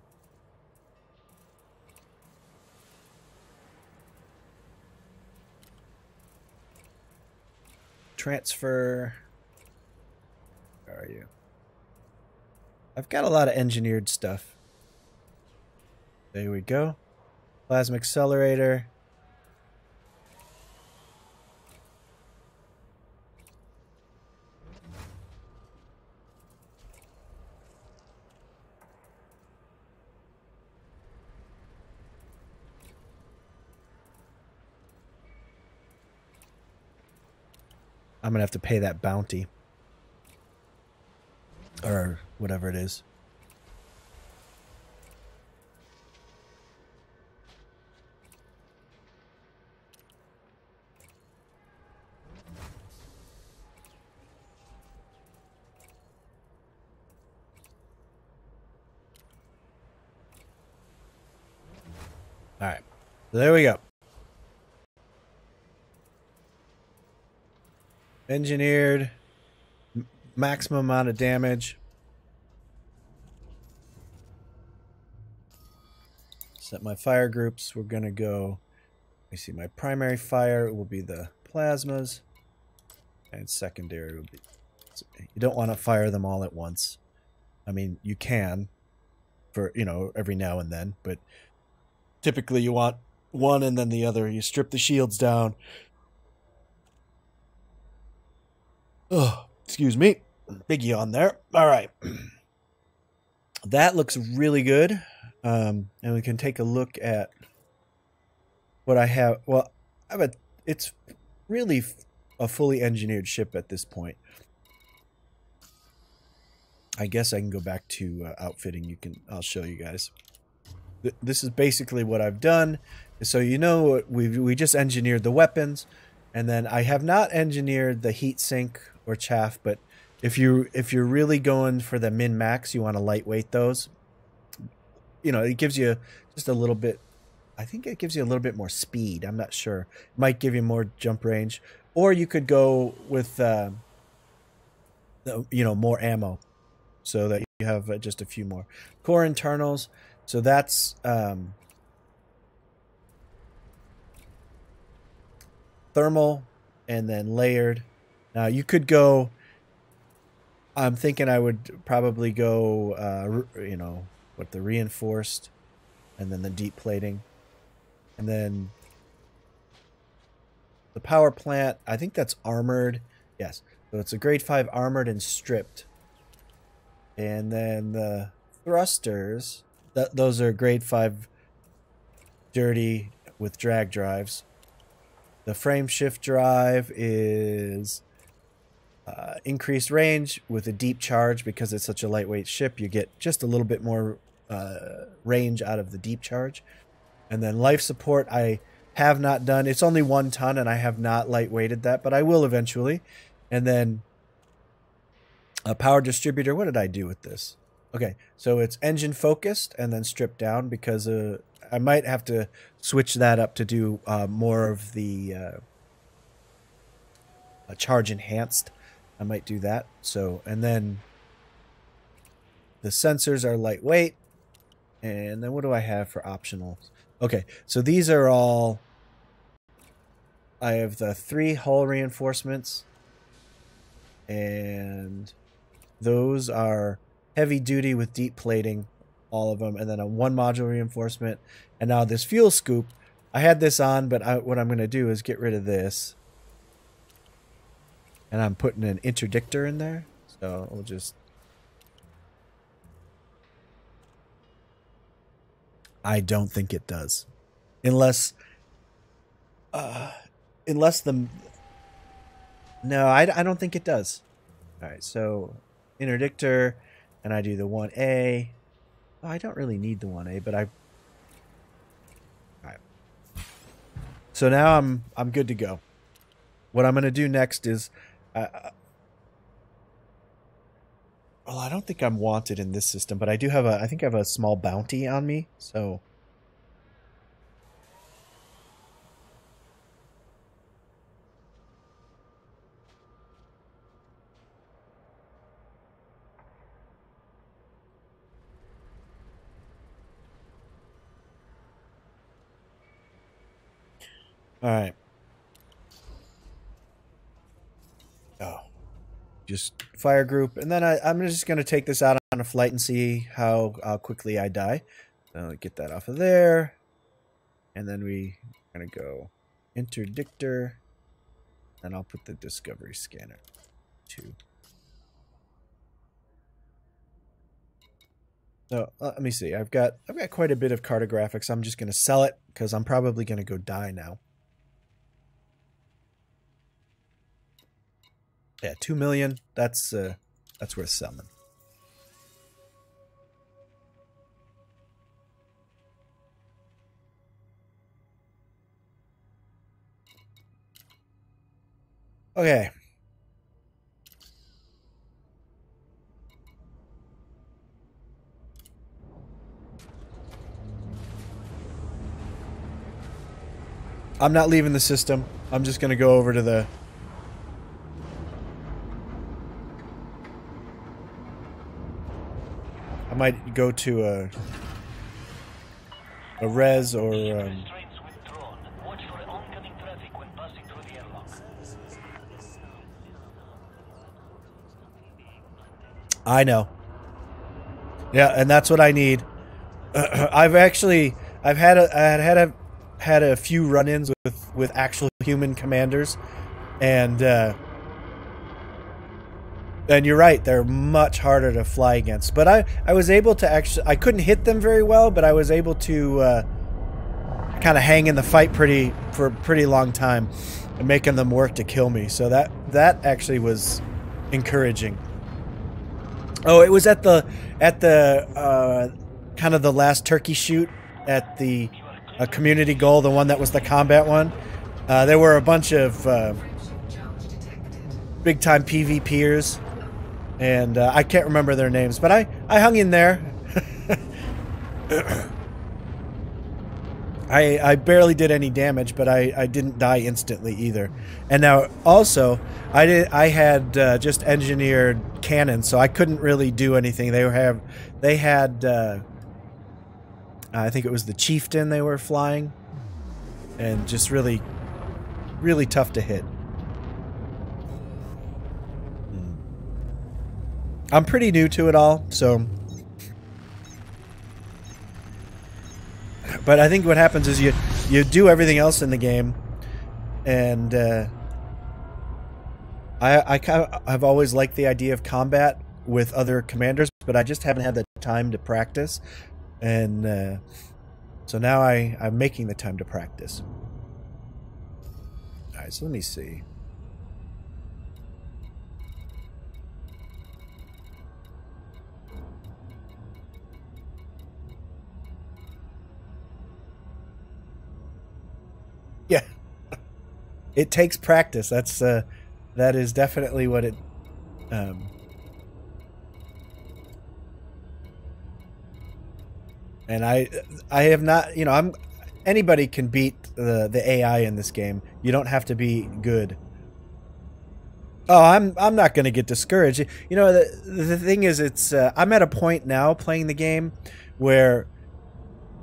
Transfer. Where are you? I've got a lot of engineered stuff. There we go. Plasma accelerator. I'm going to have to pay that bounty. Or whatever it is. All right. So there we go. Engineered. Maximum amount of damage. Set my fire groups. We're going to go... Let me see. My primary fire will be the plasmas. And secondary will be... You don't want to fire them all at once. I mean, you can. For, you know, every now and then. But typically you want one and then the other. You strip the shields down. Oh, excuse me. Big yawn there. All right. That looks really good. And we can take a look at what I have. Well, it's really a fully engineered ship at this point. I guess I can go back to outfitting. I'll show you guys. This is basically what I've done. So you know, we just engineered the weapons, and then I have not engineered the heat sink or chaff. But if you're really going for the min max, you want to lightweight those. You know, it gives you just a little bit. I think it gives you a little bit more speed. I'm not sure. It might give you more jump range, or you could go with more ammo, so that you have just a few more core internals. So that's thermal and then layered. Now you could go. I'm thinking I would probably go, with the reinforced, and then the deep plating, and then the power plant. I think that's armored. Yes, so it's a grade 5 armored and stripped, and then the thrusters. Those are grade 5 dirty with drag drives. The frame shift drive is increased range with a deep charge. Because it's such a lightweight ship, you get just a little bit more range out of the deep charge. And then life support I have not done. It's only 1 ton and I have not lightweighted that, but I will eventually. And then a power distributor. What did I do with this? Okay, so it's engine focused and then stripped down, because I might have to switch that up to do more of the charge enhanced. I might do that. So, and then the sensors are lightweight. And then what do I have for optionals? Okay, so these are all... I have the 3 hull reinforcements. And those are heavy duty with deep plating, all of them, and then a 1 module reinforcement, and now this fuel scoop. I had this on, but what I'm going to do is get rid of this. And I'm putting an interdictor in there. So we'll just... I don't think it does. Unless the... No, I don't think it does. Alright, so interdictor, and I do the 1A. Oh, I don't really need the 1A, but I... Alright. So now I'm good to go. What I'm going to do next is... well, I don't think I'm wanted in this system, but I do have I think I have a small bounty on me, so... Alright. Oh. Just fire group. And then I'm just going to take this out on a flight and see how quickly I die. So get that off of there. And then we're going to go interdictor. And I'll put the discovery scanner too. So let me see. I've got quite a bit of cartographics. I'm just going to sell it because I'm probably going to go die now. Yeah, 2 million. That's worth selling. Okay. I'm not leaving the system. I'm just going to go over to the... I might go to a res or... I know. Yeah, and that's what I need. I've had a few run-ins with actual human commanders, and you're right, they're much harder to fly against. But I was able to actually... I couldn't hit them very well, but I was able to kind of hang in the fight for a pretty long time and making them work to kill me. So that actually was encouraging. Oh, it was at the kind of the last turkey shoot at the community goal, the one that was the combat one. There were a bunch of big-time PvPers, and I can't remember their names, but I hung in there. I barely did any damage, but I didn't die instantly either. And now also I had just engineered cannons, so I couldn't really do anything. They had I think it was the Chieftain they were flying, and just really tough to hit. I'm pretty new to it all, so... But I think what happens is you do everything else in the game, and I've always liked the idea of combat with other commanders, but I just haven't had the time to practice, and so now I'm making the time to practice. All right, so let me see. Yeah, it takes practice. That is definitely what it. And I have not. You know, anybody can beat the AI in this game. You don't have to be good. Oh, I'm not going to get discouraged. You know, the thing is, it's I'm at a point now playing the game where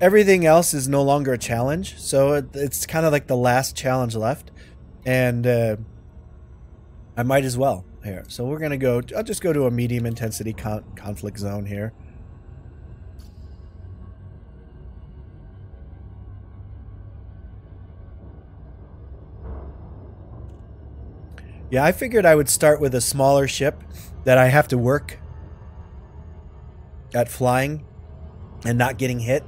everything else is no longer a challenge, so it's kind of like the last challenge left, and I might as well here. So we're gonna go. I'll just go to a medium intensity conflict zone here. Yeah, I figured I would start with a smaller ship that I have to work at flying and not getting hit.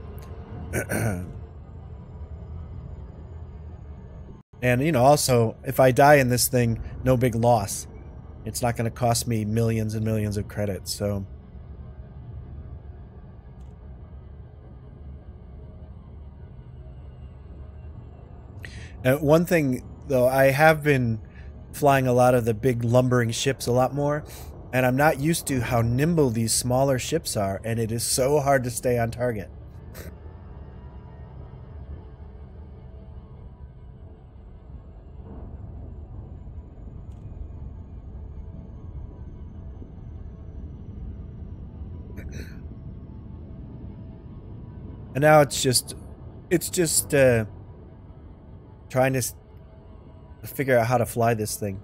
And, you know, also, if I die in this thing, no big loss. It's not going to cost me millions and millions of credits, so... One thing, though, I have been flying a lot of the big lumbering ships a lot more, and I'm not used to how nimble these smaller ships are, and it is so hard to stay on target. And now it's just trying to figure out how to fly this thing.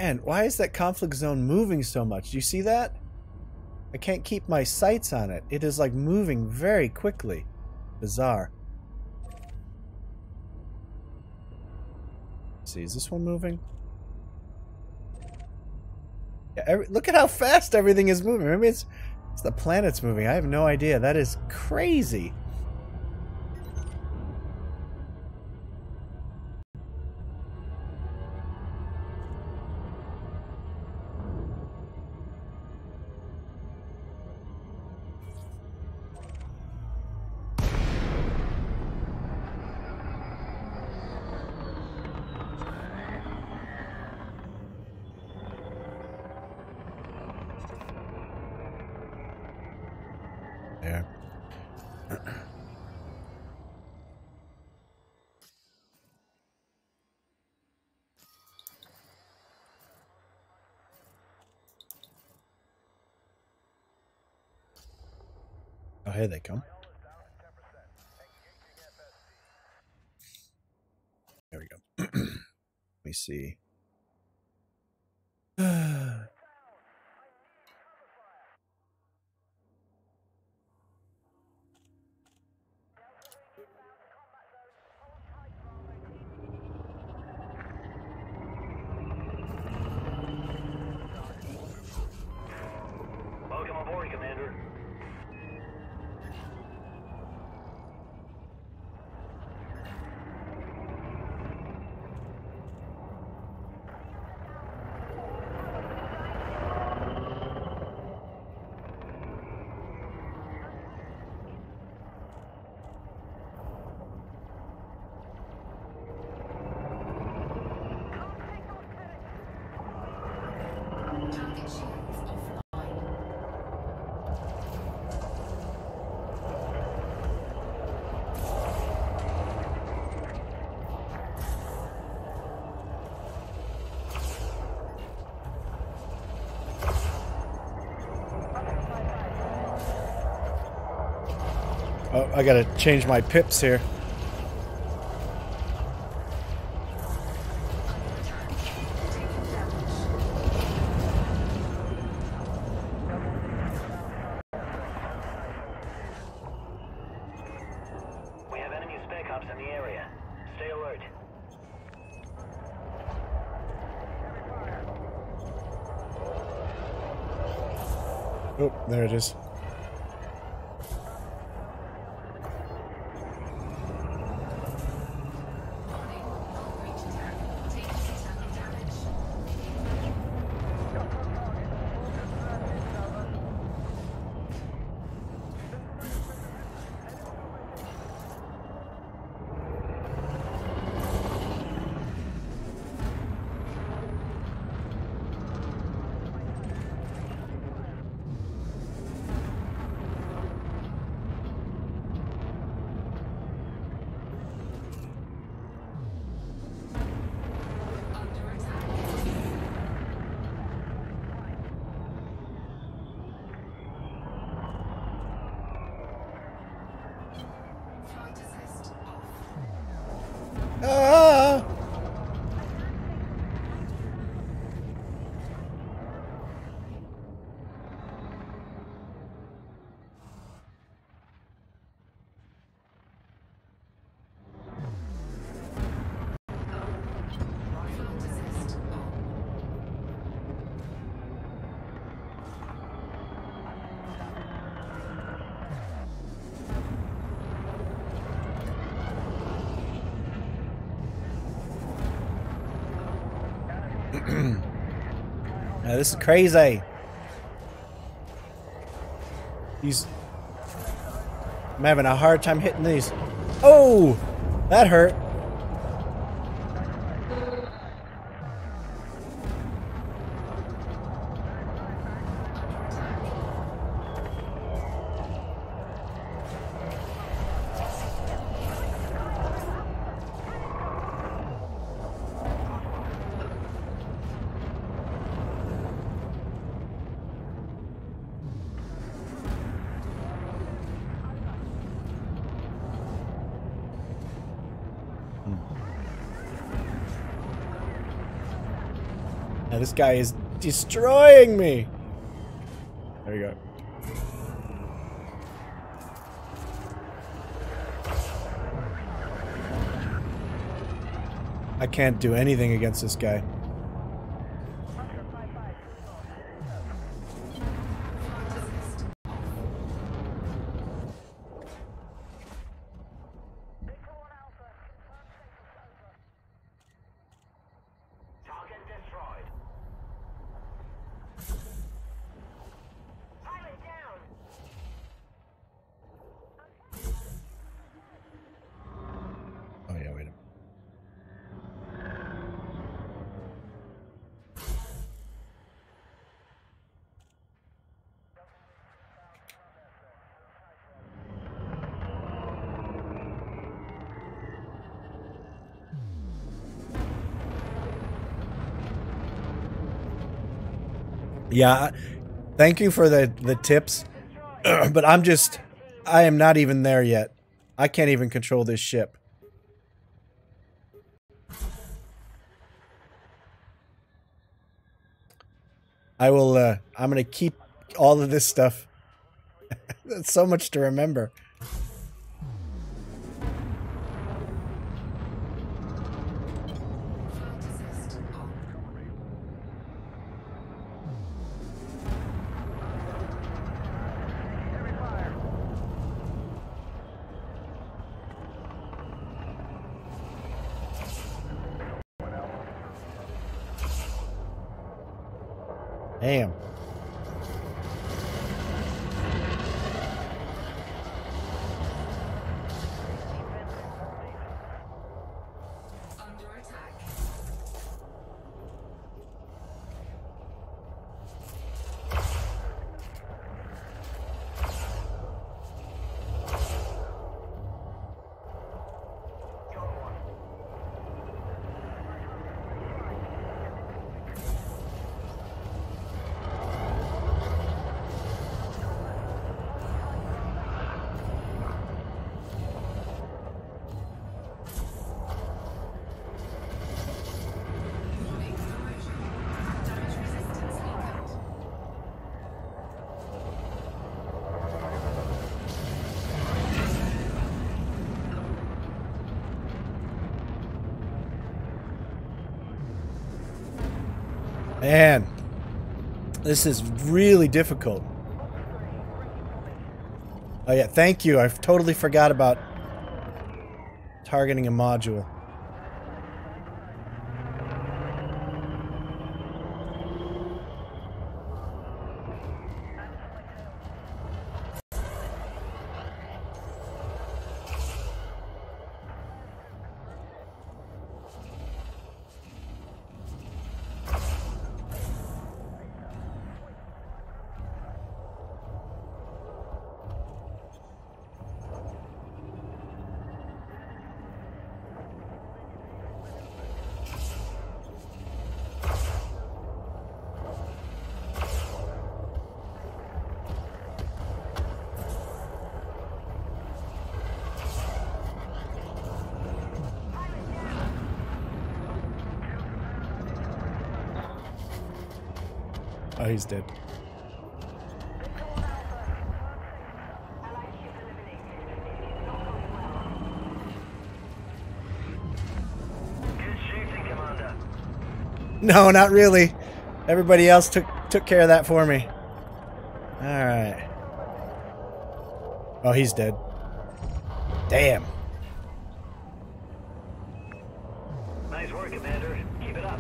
Man, why is that conflict zone moving so much? Do you see that? I can't keep my sights on it. It is like moving very quickly. Bizarre. Let's see, is this one moving? Yeah, look at how fast everything is moving. Maybe it's the planet's moving. I have no idea. That is crazy. There. Oh, here they come. There we go. Let me see. Welcome aboard, Commander. Target shields offline. Oh, I gotta change my pips here. We have enemy spec ops in the area. Stay alert. Oh, there it is. Warning. Hull breach attack. Taking systemic damage. This is crazy. I'm having a hard time hitting these. Oh, that hurt. Now this guy is destroying me. There we go. I can't do anything against this guy. Oh yeah, wait a minute. Yeah, thank you for the tips, but I am not even there yet. I can't even control this ship. I will, I'm gonna keep all of this stuff. That's so much to remember. Damn. Under attack. Warning, corrosion. Damage resistance weakened. Man, this is really difficult. Oh yeah, thank you. I totally forgot about targeting a module. Oh, he's dead. No, not really. Everybody else took care of that for me. All right. Oh, he's dead. Damn. Nice work, Commander. Keep it up.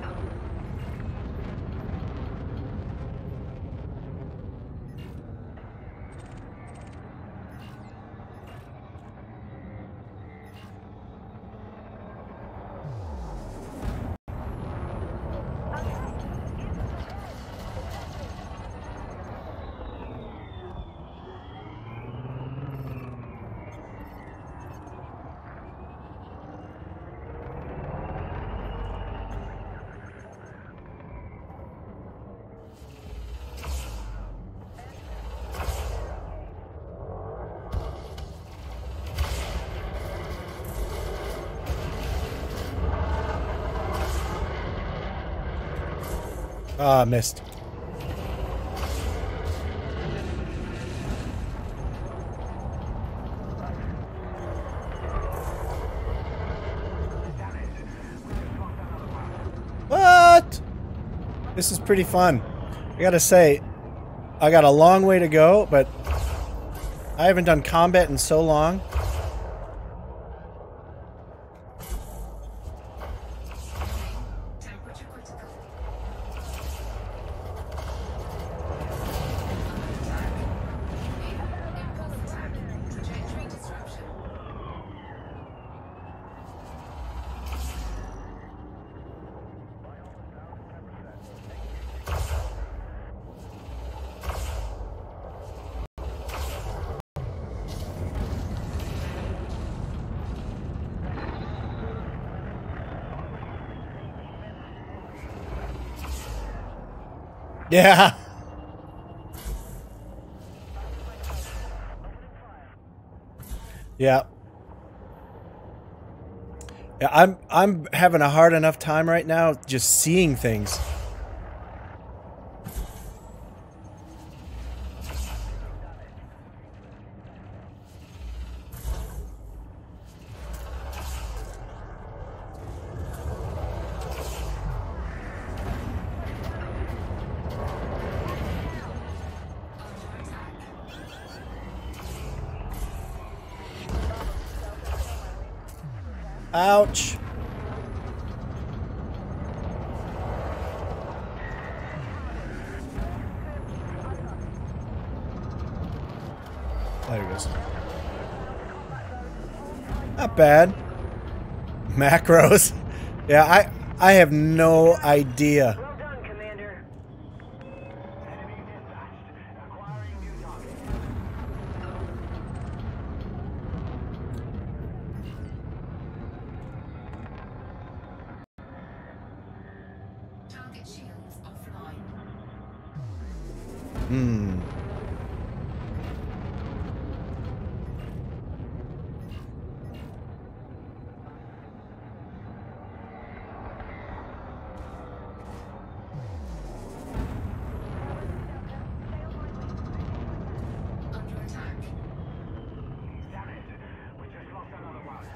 Ah, missed. What? This is pretty fun. I gotta say, I got a long way to go, but I haven't done combat in so long. Temperature critical. Impulse attack. Trajectory disruption. Yeah. Yeah. Yeah, I'm having a hard enough time right now just seeing things. Ouch. There he goes. Not bad. Macros. Yeah, I have no idea. Well done, Commander. Enemy dispatched. Acquiring new target. Target shields offline. Hmm. Under attack. Damn it. We just lost another one.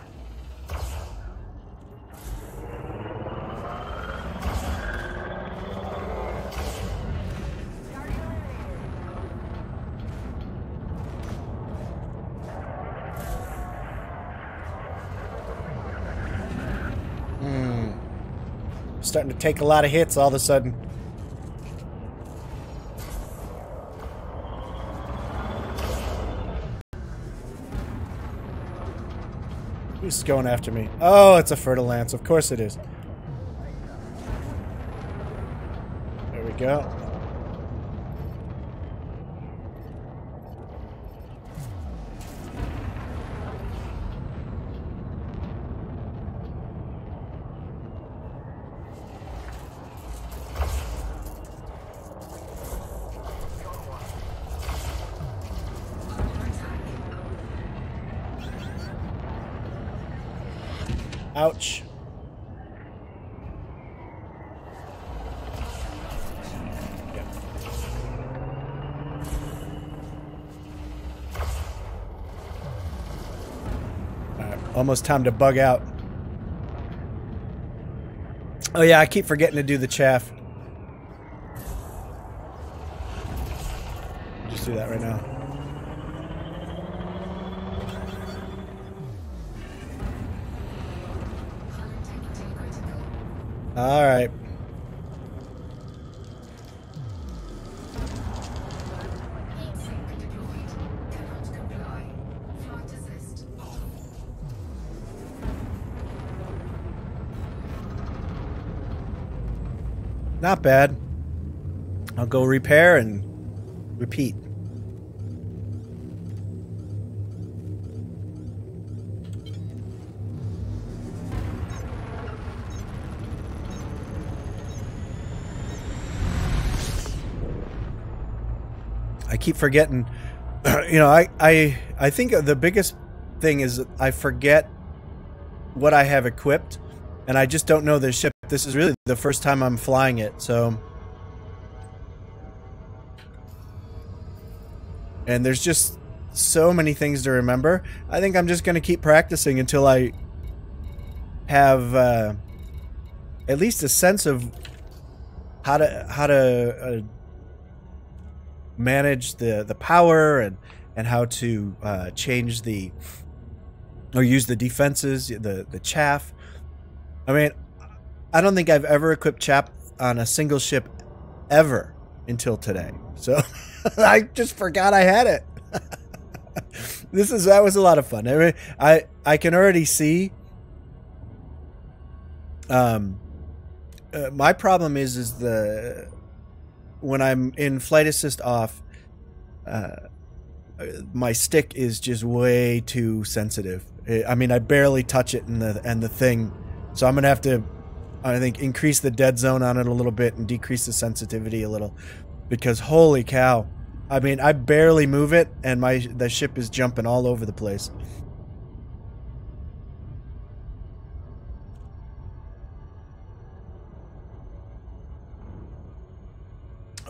Starting to take a lot of hits all of a sudden. Who's going after me? Oh, it's a Fertilance. Of course it is. There we go. Ouch. Alright, almost time to bug out. Oh yeah, I keep forgetting to do the chaff. Just do that right now. Integrity critical. All right. Heat sink deployed. Cannot comply. Flight assist off. Not bad. I'll go repair and repeat. I keep forgetting. You know, I think the biggest thing is that I forget what I have equipped, and I just don't know the ship. This is really the first time I'm flying it, so And there's just so many things to remember. I think I'm just going to keep practicing until I have at least a sense of how to manage the power and how to change or use the defenses, the chaff. I mean, I don't think I've ever equipped chaff on a single ship ever until today. So I just forgot I had it. That was a lot of fun. I mean, I can already see. My problem is when I'm in flight assist off, my stick is just way too sensitive. I mean, I barely touch it and the thing, so I'm gonna have to, I think, increase the dead zone on it a little bit and decrease the sensitivity a little, because holy cow, I mean, I barely move it and the ship is jumping all over the place.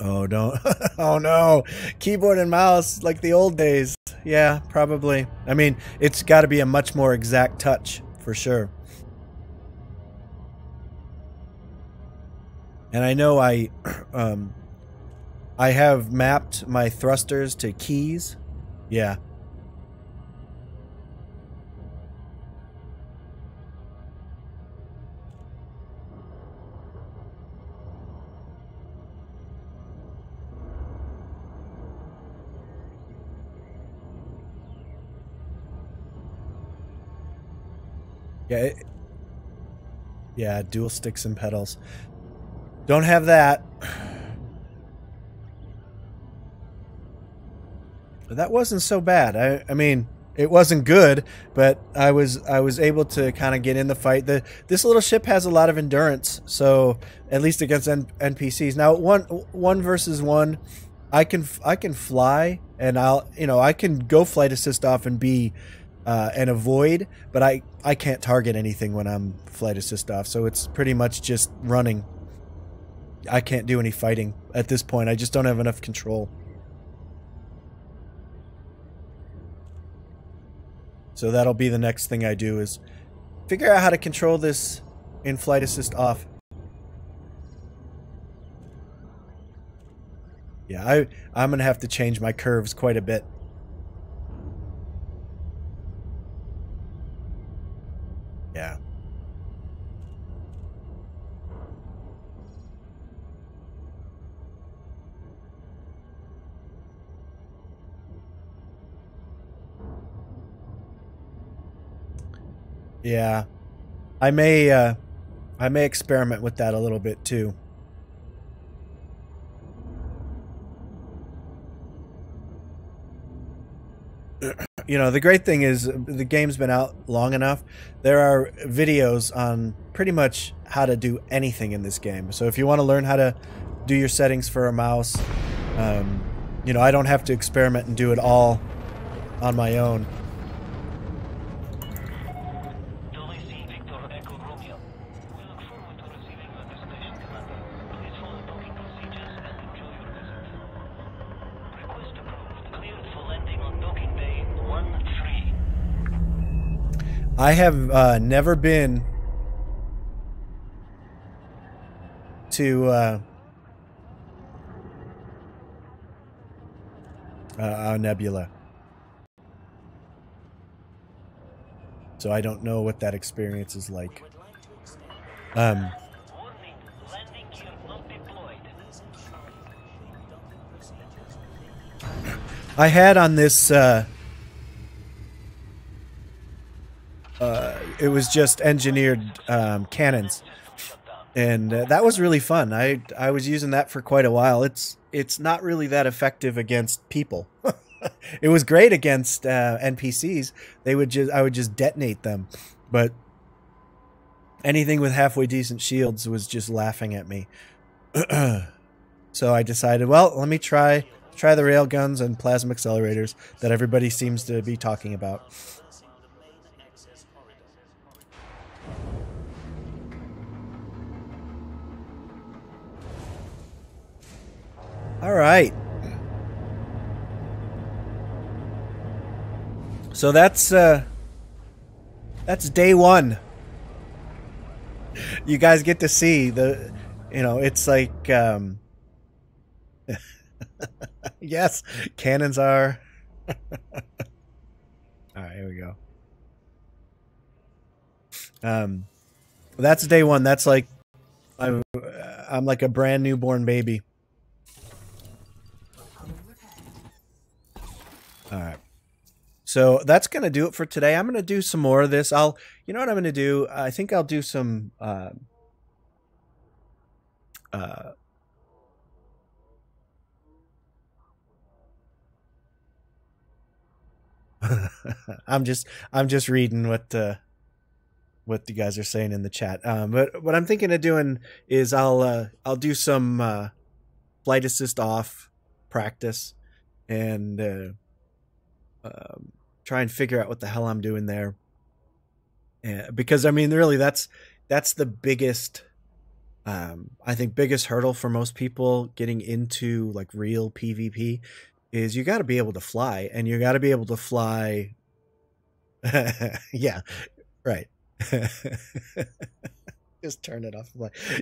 Oh, don't. Oh, no. Keyboard and mouse like the old days. Yeah, probably. I mean, it's got to be a much more exact touch, for sure. And I know I have mapped my thrusters to keys. Yeah. Yeah, dual sticks and pedals. Don't have that. But that wasn't so bad. I mean, it wasn't good, but I was able to kind of get in the fight. This little ship has a lot of endurance, so at least against NPCs. Now, one versus one, I can fly, and I can go flight assist off and be and avoid, but I can't target anything when I'm flight assist off, so it's pretty much just running. I can't do any fighting at this point. I just don't have enough control. So that'll be the next thing I do, is figure out how to control this in flight assist off. Yeah, I'm gonna have to change my curves quite a bit. Yeah. Yeah. I may experiment with that a little bit too. You know, the great thing is the game's been out long enough. There are videos on pretty much how to do anything in this game. So if you want to learn how to do your settings for a mouse, you know, I don't have to experiment and do it all on my own. I have never been to Nebula, so I don't know what that experience is like. I had on this it was just engineered cannons, and that was really fun. I was using that for quite a while. It's not really that effective against people. It was great against NPCs. I would just detonate them, but anything with halfway decent shields was just laughing at me. So I decided, well, let me try the railguns and plasma accelerators that everybody seems to be talking about. All right. So that's day one. You guys get to see the, it's like, yes, cannons are. All right, here we go. That's day one. That's like, I'm like a brand newborn baby. All right. So that's going to do it for today. I'm going to do some more of this. You know what I'm going to do? I think I'll do some, I'm just reading what you guys are saying in the chat. But what I'm thinking of doing is I'll do some flight assist off practice and try and figure out what the hell I'm doing there. Because I mean, really, that's the biggest, I think, biggest hurdle for most people getting into like real PvP is you got to be able to fly, and you got to be able to fly. Yeah, right. Just turn it off.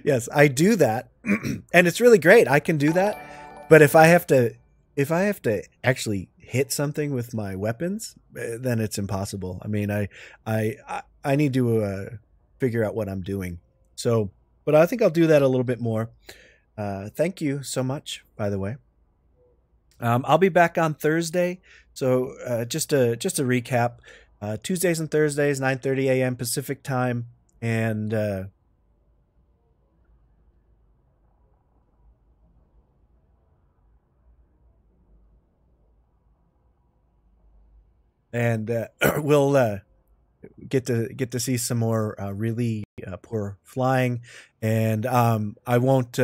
Yes, I do that, and it's really great. I can do that, but if I have to actually hit something with my weapons, then it's impossible. I mean, I need to figure out what I'm doing. So, but I think I'll do that a little bit more. Thank you so much, by the way. I'll be back on Thursday. So just a recap. Tuesdays and Thursdays, 9:30 a.m. Pacific time, and we'll get to see some more really poor flying, and I won't.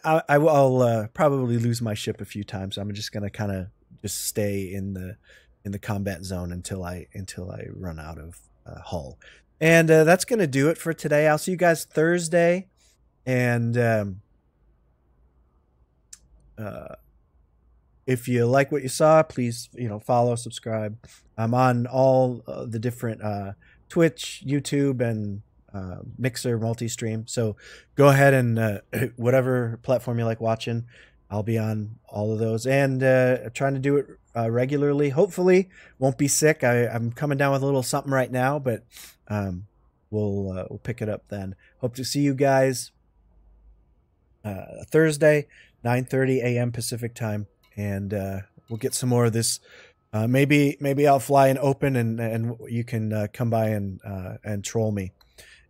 I'll probably lose my ship a few times. I'm just gonna kind of just stay in the combat zone until I run out of hull. And that's gonna do it for today. I'll see you guys Thursday, and if you like what you saw, please follow, subscribe. I'm on all the different Twitch, YouTube, and Mixer multi-stream. So go ahead and whatever platform you like watching, I'll be on all of those, and trying to do it regularly. Hopefully, won't be sick. I'm coming down with a little something right now, but we'll pick it up then. Hope to see you guys Thursday, 9:30 a.m. Pacific time, and we'll get some more of this. Maybe I'll fly and open, and you can come by and troll me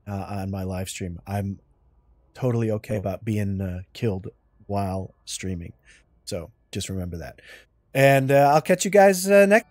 on my live stream. I'm totally okay about being killed while streaming. So just remember that. And I'll catch you guys next.